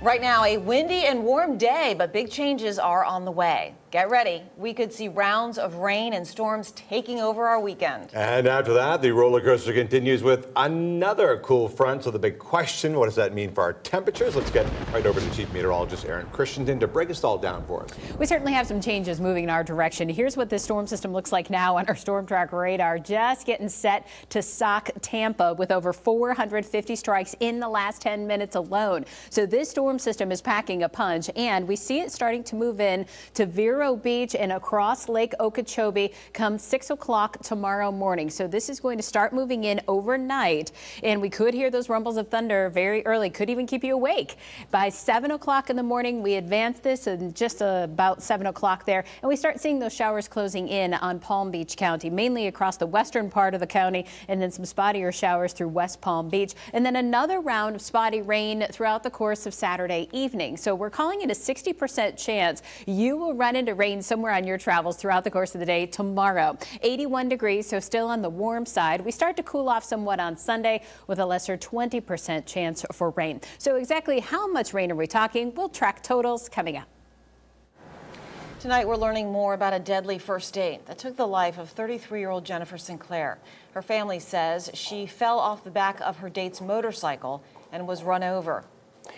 Right now, a windy and warm day, but big changes are on the way. Get ready. We could see rounds of rain and storms taking over our weekend. And after that, the roller coaster continues with another cool front. So the big question, what does that mean for our temperatures? Let's get right over to Chief Meteorologist Erin Christensen to break us all down for us. We certainly have some changes moving in our direction. Here's what this storm system looks like now on our storm track radar. Just getting set to sock Tampa with over 450 strikes in the last 10 minutes alone. So this storm system is packing a punch, and we see it starting to move in to Vero Beach and across Lake Okeechobee come 6 o'clock tomorrow morning. So this is going to start moving in overnight, and we could hear those rumbles of thunder very early, could even keep you awake. By 7 o'clock in the morning, we advance this and just about 7 o'clock there, and we start seeing those showers closing in on Palm Beach County, mainly across the western part of the county, and then some spottier showers through West Palm Beach, and then another round of spotty rain throughout the course of Saturday evening. So we're calling it a 60% chance you will run into rain somewhere on your travels throughout the course of the day tomorrow. 81 degrees, so still on the warm side. We start to cool off somewhat on Sunday with a lesser 20% chance for rain. So exactly how much rain are we talking? We'll track totals coming up. Tonight, we're learning more about a deadly first date that took the life of 33-year-old Jennifer Sinclair. Her family says she fell off the back of her date's motorcycle and was run over.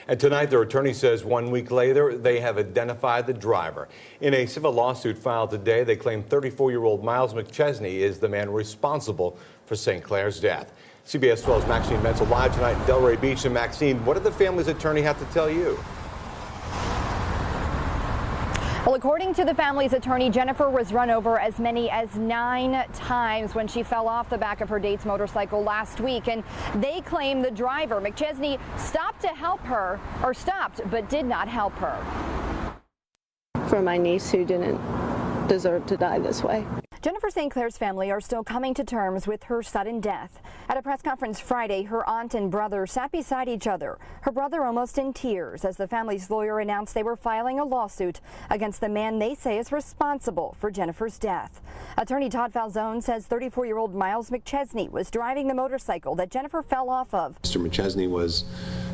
And tonight, their attorney says 1 week later, they have identified the driver. In a civil lawsuit filed today, they claim 34-year-old Miles McChesney is the man responsible for St. Clair's death. CBS 12's Maxine Benzel live tonight in Delray Beach. And Maxine, what did the family's attorney have to tell you? Well, according to the family's attorney, Jennifer was run over as many as 9 times when she fell off the back of her date's motorcycle last week. And they claim the driver, McChesney, stopped to help her, or stopped but did not help her. For my niece who didn't deserve to die this way. Jennifer St. Clair's family are still coming to terms with her sudden death. At a press conference Friday, her aunt and brother sat beside each other, her brother almost in tears as the family's lawyer announced they were filing a lawsuit against the man they say is responsible for Jennifer's death. Attorney Todd Falzone says 34-year-old Miles McChesney was driving the motorcycle that Jennifer fell off of. Mr. McChesney was,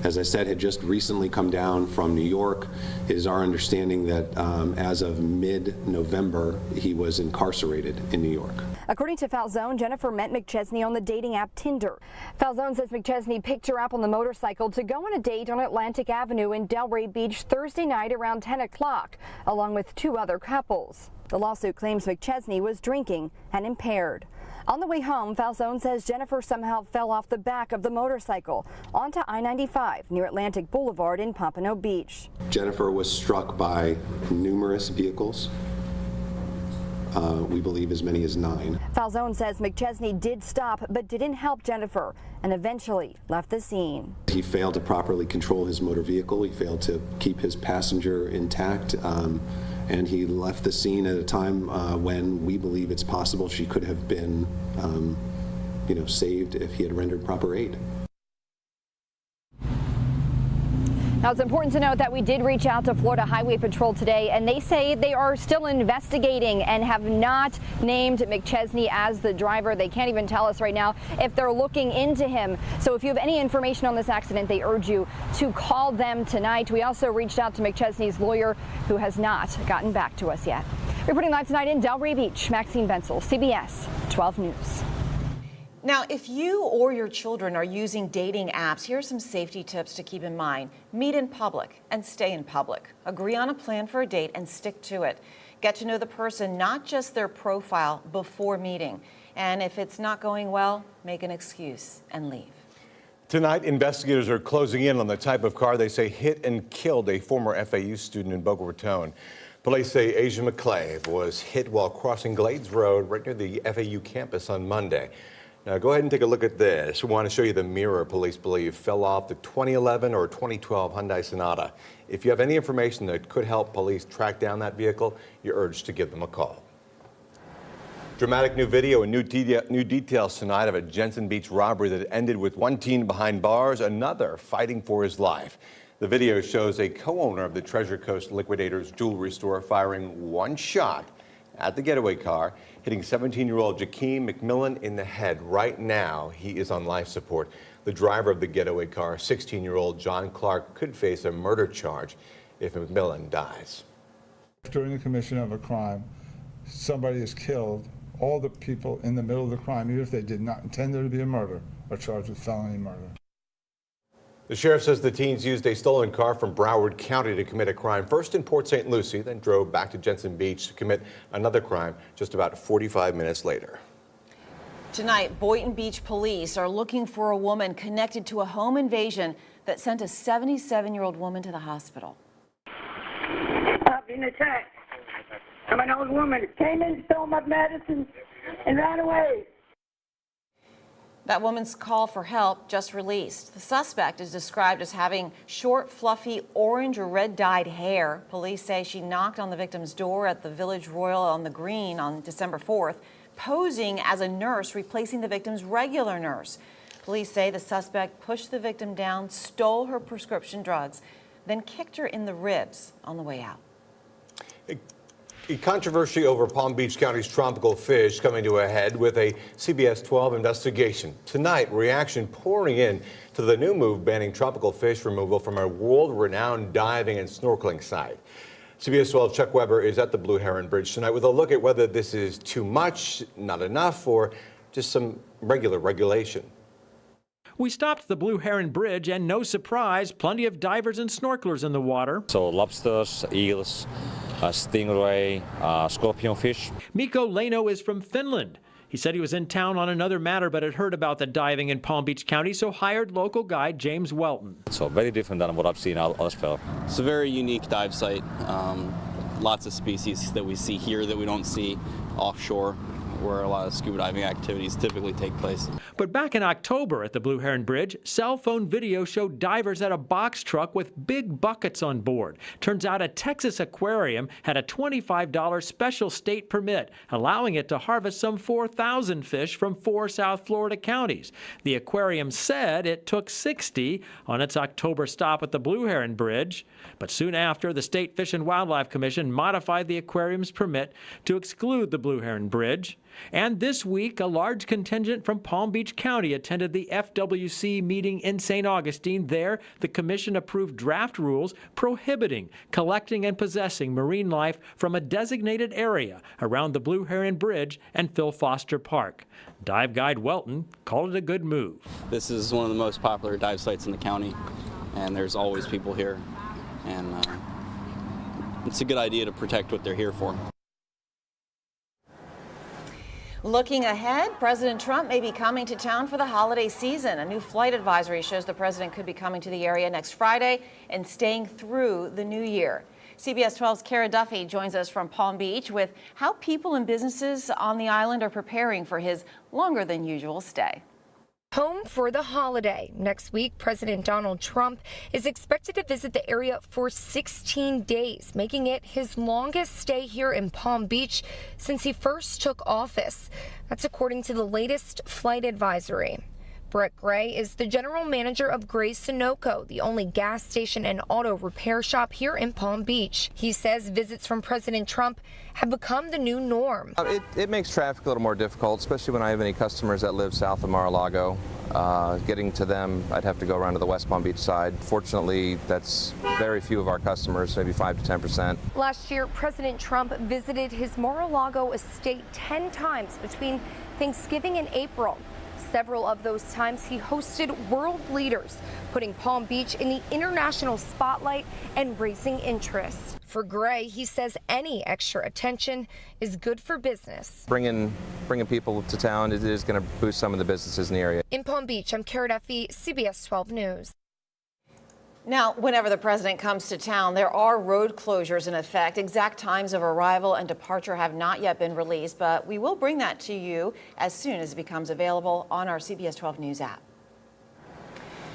as I said, had just recently come down from New York. It is our understanding that as of mid-November, he was incarcerated in New York. According to Falzone, Jennifer met McChesney on the dating app Tinder. Falzone says McChesney picked her up on the motorcycle to go on a date on Atlantic Avenue in Delray Beach Thursday night around 10 o'clock, along with 2 other couples. The lawsuit claims McChesney was drinking and impaired. On the way home, Falzone says Jennifer somehow fell off the back of the motorcycle onto I-95 near Atlantic Boulevard in Pompano Beach. Jennifer was struck by numerous vehicles. We believe as many as 9. Falzone says McChesney did stop but didn't help Jennifer and eventually left the scene. He failed to properly control his motor vehicle. He failed to keep his passenger intact. And he left the scene at a time when we believe it's possible she could have been, saved if he had rendered proper aid. Now, it's important to note that we did reach out to Florida Highway Patrol today, and they say they are still investigating and have not named McChesney as the driver. They can't even tell us right now if they're looking into him. So if you have any information on this accident, they urge you to call them tonight. We also reached out to McChesney's lawyer, who has not gotten back to us yet. Reporting live tonight in Delray Beach, Maxine Benzel, CBS 12 News. Now, if you or your children are using dating apps, here are some safety tips to keep in mind. Meet in public and stay in public. Agree on a plan for a date and stick to it. Get to know the person, not just their profile, before meeting. And if it's not going well, make an excuse and leave. Tonight, investigators are closing in on the type of car they say hit and killed a former FAU student in Boca Raton. Police say Asia McClave was hit while crossing Glades Road right near the FAU campus on Monday. Now, go ahead and take a look at this. We want to show you the mirror police believe fell off the 2011 or 2012 Hyundai Sonata. If you have any information that could help police track down that vehicle, you're urged to give them a call. Dramatic new video and new details tonight of a Jensen Beach robbery that ended with one teen behind bars, another fighting for his life. The video shows a co-owner of the Treasure Coast Liquidators jewelry store firing one shot at the getaway car, hitting 17-year-old Jakeem McMillan in the head. Right now, he is on life support. The driver of the getaway car, 16-year-old John Clark, could face a murder charge if McMillan dies. During the commission of a crime, somebody is killed. All the people in the middle of the crime, even if they did not intend there to be a murder, are charged with felony murder. The sheriff says the teens used a stolen car from Broward County to commit a crime, first in Port St. Lucie, then drove back to Jensen Beach to commit another crime just about 45 minutes later. Tonight, Boynton Beach police are looking for a woman connected to a home invasion that sent a 77-year-old woman to the hospital. I've been attacked. I'm an old woman. Came in, stole my medicine, and ran away. That woman's call for help just released. The suspect is described as having short, fluffy, orange or red dyed hair. Police say she knocked on the victim's door at the Village Royal on the Green on December 4th, posing as a nurse replacing the victim's regular nurse. Police say the suspect pushed the victim down, stole her prescription drugs, then kicked her in the ribs on the way out. A controversy over Palm Beach County's tropical fish coming to a head with a CBS 12 investigation. Tonight, reaction pouring in to the new move banning tropical fish removal from a world-renowned diving and snorkeling site. CBS 12 Chuck Weber is at the Blue Heron Bridge tonight with a look at whether this is too much, not enough, or just some regulation. We stopped the Blue Heron Bridge, and no surprise, plenty of divers and snorkelers in the water. So lobsters, eels, stingray, scorpionfish. Mikko Leino is from Finland. He said he was in town on another matter, but had heard about the diving in Palm Beach County, so hired local guide James Welton. So very different than what I've seen elsewhere. It's a very unique dive site. Lots of species that we see here that we don't see offshore, where a lot of scuba diving activities typically take place. But back in October at the Blue Heron Bridge, cell phone video showed divers at a box truck with big buckets on board. Turns out a Texas aquarium had a $25 special state permit, allowing it to harvest some 4,000 fish from 4 South Florida counties. The aquarium said it took 60 on its October stop at the Blue Heron Bridge. But soon after, the State Fish and Wildlife Commission modified the aquarium's permit to exclude the Blue Heron Bridge. And this week, a large contingent from Palm Beach County attended the FWC meeting in St. Augustine. There, the commission approved draft rules prohibiting collecting and possessing marine life from a designated area around the Blue Heron Bridge and Phil Foster Park. Dive guide Welton called it a good move. This is one of the most popular dive sites in the county, and there's always people here. And it's a good idea to protect what they're here for. Looking ahead, President Trump may be coming to town for the holiday season. A new flight advisory shows the president could be coming to the area next Friday and staying through the new year. CBS 12's Kara Duffy joins us from Palm Beach with how people and businesses on the island are preparing for his longer than usual stay. Home for the holiday. Next week, President Donald Trump is expected to visit the area for 16 days, making it his longest stay here in Palm Beach since he first took office. That's according to the latest flight advisory. Brett Gray is the general manager of Gray's Sunoco, the only gas station and auto repair shop here in Palm Beach. He says visits from President Trump have become the new norm. It makes traffic a little more difficult, especially when I have any customers that live south of Mar-a-Lago. Getting to them, I'd have to go around to the West Palm Beach side. Fortunately, that's very few of our customers, maybe 5 to 10%. Last year, President Trump visited his Mar-a-Lago estate 10 times between Thanksgiving and April. Several of those times he hosted world leaders, putting Palm Beach in the international spotlight and raising interest. For Gray, he says any extra attention is good for business. Bringing people to town is going to boost some of the businesses in the area. In Palm Beach, I'm Kara Duffy, CBS 12 News. Now, whenever the president comes to town, there are road closures in effect. Exact times of arrival and departure have not yet been released, but we will bring that to you as soon as it becomes available on our CBS 12 News app.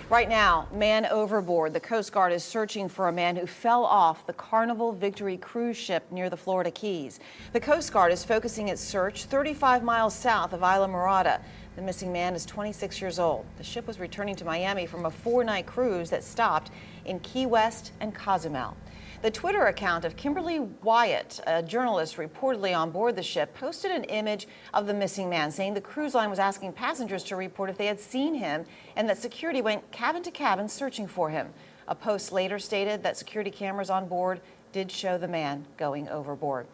Right now, man overboard. The Coast Guard is searching for a man who fell off the Carnival Victory cruise ship near the Florida Keys. The Coast Guard is focusing its search 35 miles south of Isla Morada. The missing man is 26 years old. The ship was returning to Miami from a 4-night cruise that stopped in Key West and Cozumel. The Twitter account of Kimberly Wyatt, a journalist reportedly on board the ship, posted an image of the missing man, saying the cruise line was asking passengers to report if they had seen him and that security went cabin to cabin searching for him. A post later stated that security cameras on board did show the man going overboard.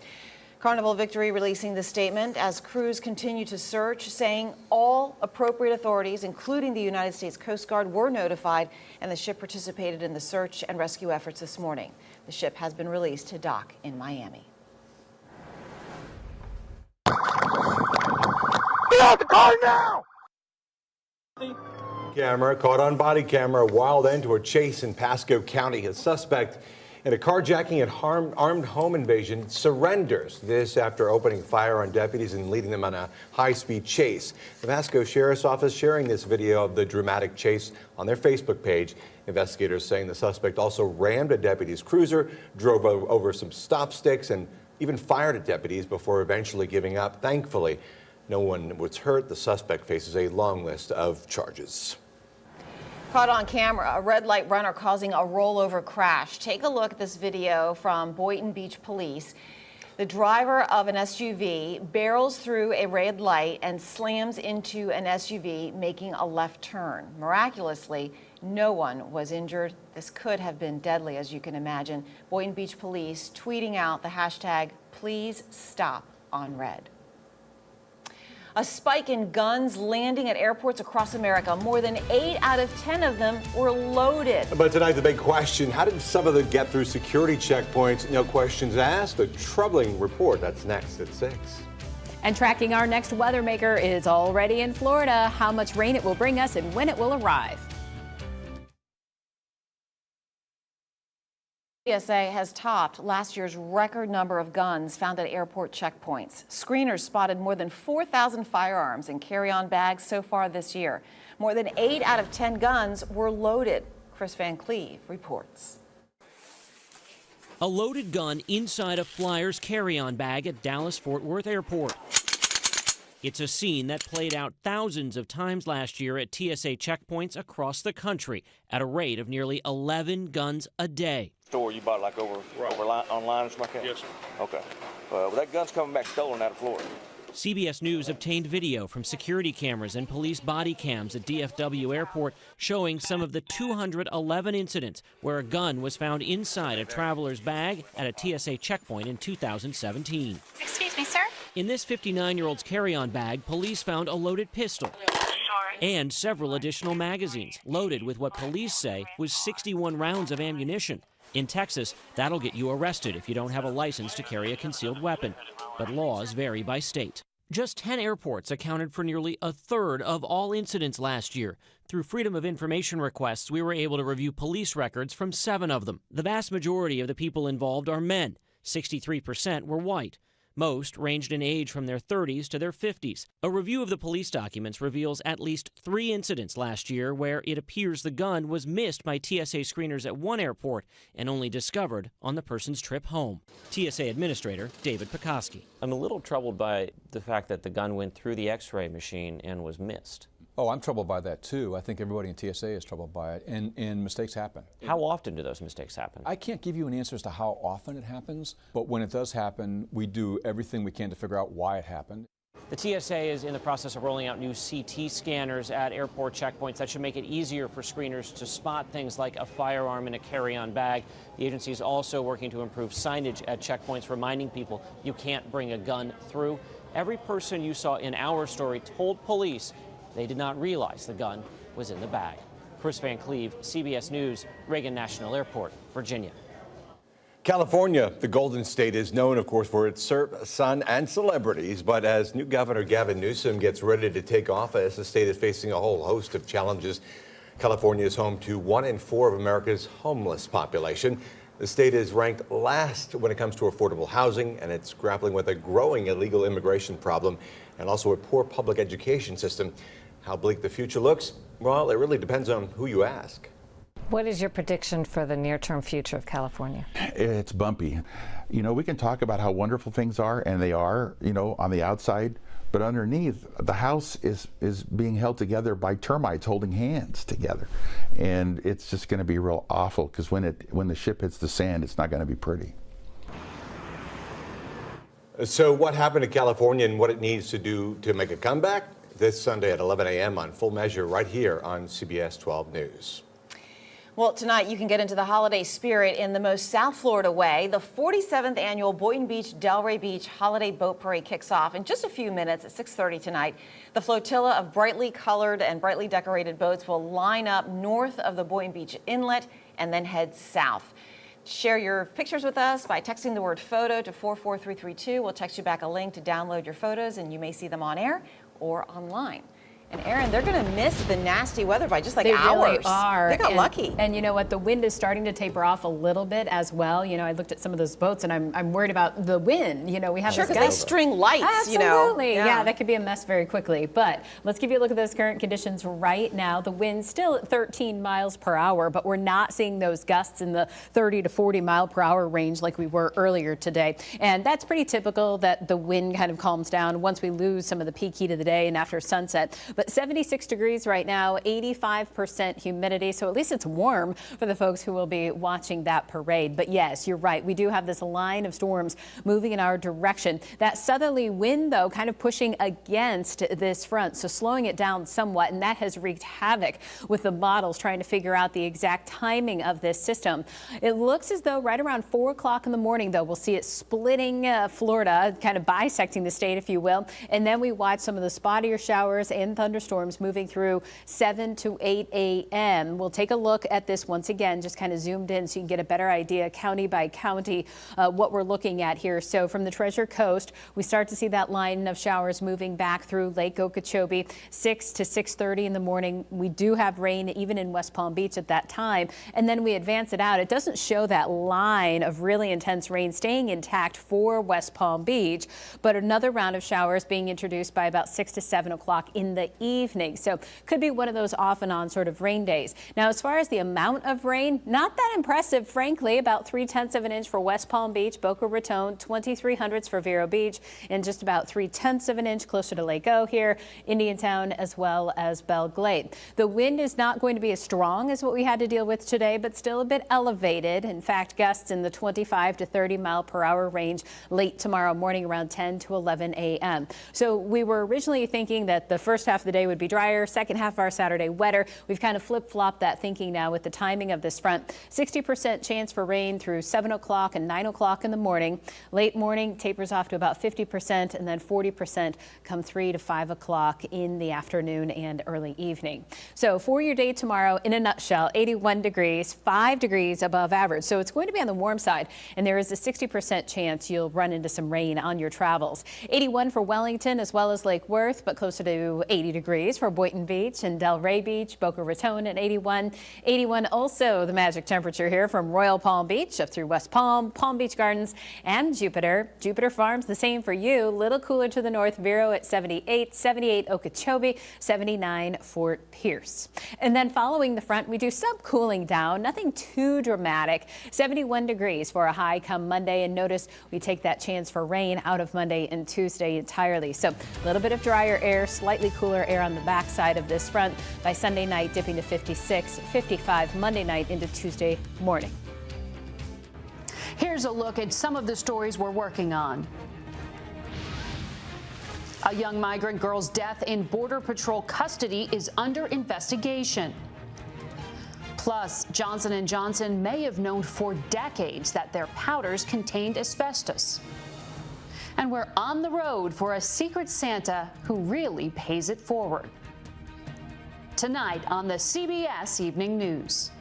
Carnival Victory releasing the statement as crews continue to search, saying all appropriate authorities, including the United States Coast Guard, were notified and the ship participated in the search and rescue efforts this morning. The ship has been released to dock in Miami. Get out the car now! Camera caught on body camera, a wild end to a chase in Pasco County. A suspect in a carjacking and armed home invasion surrenders. This after opening fire on deputies and leading them on a high-speed chase. The Pasco Sheriff's Office sharing this video of the dramatic chase on their Facebook page. Investigators saying the suspect also rammed a deputy's cruiser, drove over some stop sticks, and even fired at deputies before eventually giving up. Thankfully, no one was hurt. The suspect faces a long list of charges. Caught on camera, a red light runner causing a rollover crash. Take a look at this video from Boynton Beach Police. The driver of an SUV barrels through a red light and slams into an SUV, making a left turn. Miraculously, no one was injured. This could have been deadly, as you can imagine. Boynton Beach Police tweeting out the hashtag, "Please stop on red." A spike in guns landing at airports across America. More than 8 out of 10 of them were loaded. But tonight, the big question, how did some of them get through security checkpoints? No questions asked. A troubling report. That's next at 6. And tracking our next weather maker is already in Florida. How much rain it will bring us and when it will arrive. TSA has topped last year's record number of guns found at airport checkpoints. Screeners spotted more than 4,000 firearms and carry-on bags so far this year. More than 8 out of 10 guns were loaded. Chris Van Cleve reports. A loaded gun inside a Flyers carry-on bag at Dallas-Fort Worth Airport. It's a scene that played out thousands of times last year at TSA checkpoints across the country at a rate of nearly 11 guns a day. Store you bought like over online or something like that? Yes, sir. Okay. Well, that gun's coming back stolen out of Florida. CBS News obtained video from security cameras and police body cams at DFW Airport showing some of the 211 incidents where a gun was found inside a traveler's bag at a TSA checkpoint in 2017. Excuse me, sir? In this 59-year-old's carry-on bag, police found a loaded pistol and several additional magazines loaded with what police say was 61 rounds of ammunition. In Texas, that'll get you arrested if you don't have a license to carry a concealed weapon. But laws vary by state. Just 10 airports accounted for nearly a third of all incidents last year. Through Freedom of Information requests, we were able to review police records from 7 of them. The vast majority of the people involved are men. 63% were white. Most ranged in age from their 30s to their 50s. A review of the police documents reveals at least 3 incidents last year where it appears the gun was missed by TSA screeners at one airport and only discovered on the person's trip home. TSA Administrator David Pekoski. I'm a little troubled by the fact that the gun went through the X-ray machine and was missed. Oh, I'm troubled by that too. I think everybody in TSA is troubled by it, and mistakes happen. How often do those mistakes happen? I can't give you an answer as to how often it happens, but when it does happen, we do everything we can to figure out why it happened. The TSA is in the process of rolling out new CT scanners at airport checkpoints that should make it easier for screeners to spot things like a firearm in a carry-on bag. The agency is also working to improve signage at checkpoints, reminding people you can't bring a gun through. Every person you saw in our story told police they did not realize the gun was in the bag. Chris Van Cleve, CBS News, Reagan National Airport, Virginia. California, the Golden State, is known, of course, for its sun and celebrities. But as new Governor Gavin Newsom gets ready to take office, the state is facing a whole host of challenges. California is home to 1 in 4 of America's homeless population. The state is ranked last when it comes to affordable housing, and it's grappling with a growing illegal immigration problem and also a poor public education system. How bleak the future looks? Well, it really depends on who you ask. What is your prediction for the near-term future of California? It's bumpy. You know, we can talk about how wonderful things are, and they are, you know, on the outside, but underneath, the house is being held together by termites holding hands together. And it's just going to be real awful, because when the ship hits the sand, it's not going to be pretty. So what happened to California and what it needs to do to make a comeback? This Sunday at 11 a.m. on Full Measure right here on CBS 12 News. Well, tonight you can get into the holiday spirit in the most South Florida way. The 47th annual Boynton Beach Delray Beach Holiday Boat Parade kicks off in just a few minutes at 6:30 tonight. The flotilla of brightly colored and brightly decorated boats will line up north of the Boynton Beach Inlet and then head south. Share your pictures with us by texting the word photo to 44332. We'll text you back a link to download your photos, and you may see them on air or online. And Aaron, they're going to miss the nasty weather by just like they hours. Really are. They got lucky. And you know what? The wind is starting to taper off a little bit as well. You know, I looked at some of those boats, and I'm worried about the wind. You know, we have sure, this because they string lights. Absolutely. You know. Yeah, that could be a mess very quickly. But let's give you a look at those current conditions right now. The wind's still at 13 miles per hour, but we're not seeing those gusts in the 30 to 40 mile per hour range like we were earlier today. And that's pretty typical that the wind kind of calms down once we lose some of the peak heat of the day and after sunset. But 76 degrees right now, 85% humidity, so at least it's warm for the folks who will be watching that parade. But yes, you're right, we do have this line of storms moving in our direction. That southerly wind, though, kind of pushing against this front, so slowing it down somewhat, and that has wreaked havoc with the models trying to figure out the exact timing of this system. It looks as though right around 4 o'clock in the morning, though, we'll see it splitting Florida, kind of bisecting the state, if you will, and then we watch some of the spottier showers and thunderstorms moving through 7 to 8 a.m. We'll take a look at this once again, just kind of zoomed in so you can get a better idea county by county what we're looking at here. So from the Treasure Coast, we start to see that line of showers moving back through Lake Okeechobee, 6 to 6:30 in the morning. We do have rain even in West Palm Beach at that time, and then we advance it out. It doesn't show that line of really intense rain staying intact for West Palm Beach, but another round of showers being introduced by about 6 to 7 o'clock in the evening. So could be one of those off and on sort of rain days. Now, as far as the amount of rain, not that impressive, frankly. About 3/10 of an inch for West Palm Beach, Boca Raton, 23/100 for Vero Beach, and just about 3/10 of an inch closer to Lake O here, Indiantown, as well as Belle Glade. The wind is not going to be as strong as what we had to deal with today, but still a bit elevated. In fact, gusts in the 25 to 30 mile per hour range late tomorrow morning around 10 to 11 a.m. So we were originally thinking that the first half of the day would be drier, second half of our Saturday wetter. We've kind of flip-flopped that thinking now with the timing of this front. 60% chance for rain through 7 o'clock and 9 o'clock in the morning. Late morning tapers off to about 50%, and then 40% come 3 to 5 o'clock in the afternoon and early evening. So for your day tomorrow, in a nutshell, 81 degrees, 5 degrees above average. So it's going to be on the warm side, and there is a 60% chance you'll run into some rain on your travels. 81 for Wellington as well as Lake Worth, but closer to 80 degrees for Boynton Beach and Delray Beach, Boca Raton at 81. 81 also the magic temperature here from Royal Palm Beach up through West Palm, Palm Beach Gardens, and Jupiter. Jupiter Farms, the same for you. Little cooler to the north, Vero at 78, 78 Okeechobee, 79 Fort Pierce. And then following the front, we do some cooling down, nothing too dramatic. 71 degrees for a high come Monday, and notice we take that chance for rain out of Monday and Tuesday entirely. So a little bit of drier air, slightly cooler air on the backside of this front. By Sunday night, dipping to 56, 55 Monday night into Tuesday morning. Here's a look at some of the stories we're working on. A young migrant girl's death in Border Patrol custody is under investigation. Plus, Johnson & Johnson may have known for decades that their powders contained asbestos. And we're on the road for a secret Santa who really pays it forward. Tonight on the CBS Evening News.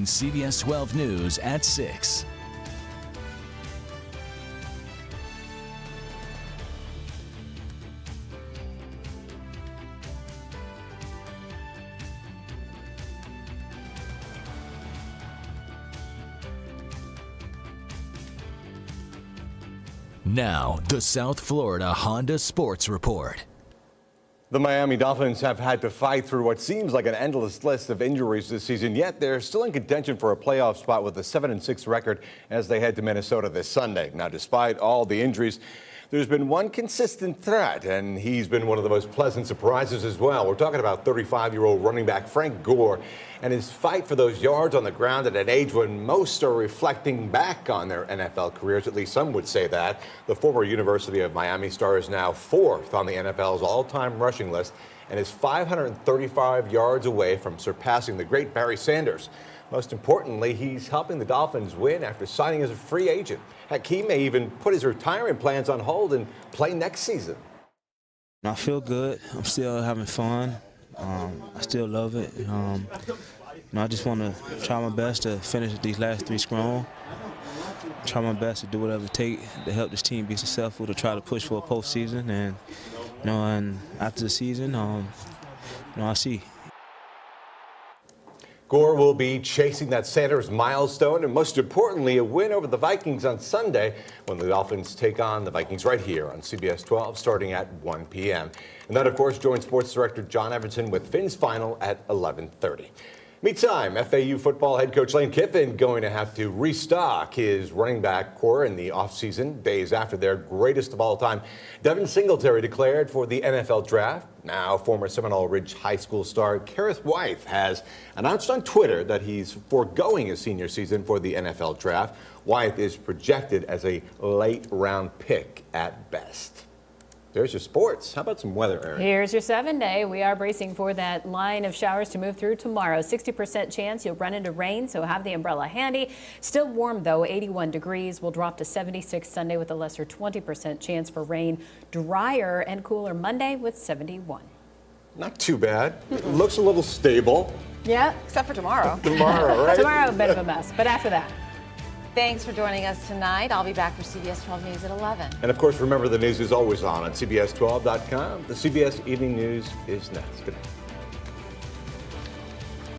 CBS 12 News at 6. Now, the South Florida Honda Sports Report. The Miami Dolphins have had to fight through what seems like an endless list of injuries this season, yet they're still in contention for a playoff spot with a 7-6 record as they head to Minnesota this Sunday. Now, despite all the injuries, there's been one consistent threat, and he's been one of the most pleasant surprises as well. We're talking about 35-year-old running back Frank Gore and his fight for those yards on the ground at an age when most are reflecting back on their NFL careers. At least some would say that. The former University of Miami star is now 4th on the NFL's all-time rushing list and is 535 yards away from surpassing the great Barry Sanders. Most importantly, he's helping the Dolphins win after signing as a free agent. Heck, he may even put his retirement plans on hold and play next season. I feel good. I'm still having fun. I still love it. I just want to try my best to finish these last 3 strong. Try my best to do whatever it takes to help this team be successful, to try to push for a postseason. And and after the season, I see. Gore will be chasing that Sanders milestone and, most importantly, a win over the Vikings on Sunday when the Dolphins take on the Vikings right here on CBS 12 starting at 1 p.m. And that, of course, joins sports director John Everson with Fins Final at 11:30. Meantime, FAU football head coach Lane Kiffin going to have to restock his running back core in the offseason, days after their greatest of all time. Devin Singletary declared for the NFL draft. Now, former Seminole Ridge High School star Kerith Wythe has announced on Twitter that he's foregoing his senior season for the NFL draft. Wythe is projected as a late-round pick at best. There's your sports. How about some weather, Erin? Here's your 7-day. We are bracing for that line of showers to move through tomorrow. 60% chance you'll run into rain, so have the umbrella handy. Still warm, though, 81 degrees. We'll drop to 76 Sunday with a lesser 20% chance for rain. Drier and cooler Monday with 71. Not too bad. Looks a little stable. Yeah, except for tomorrow. Tomorrow, right? Tomorrow, a bit of a mess, but after that. Thanks for joining us tonight. I'll be back for CBS 12 News at 11. And, of course, remember the news is always on CBS12.com. The CBS Evening News is next. Good night.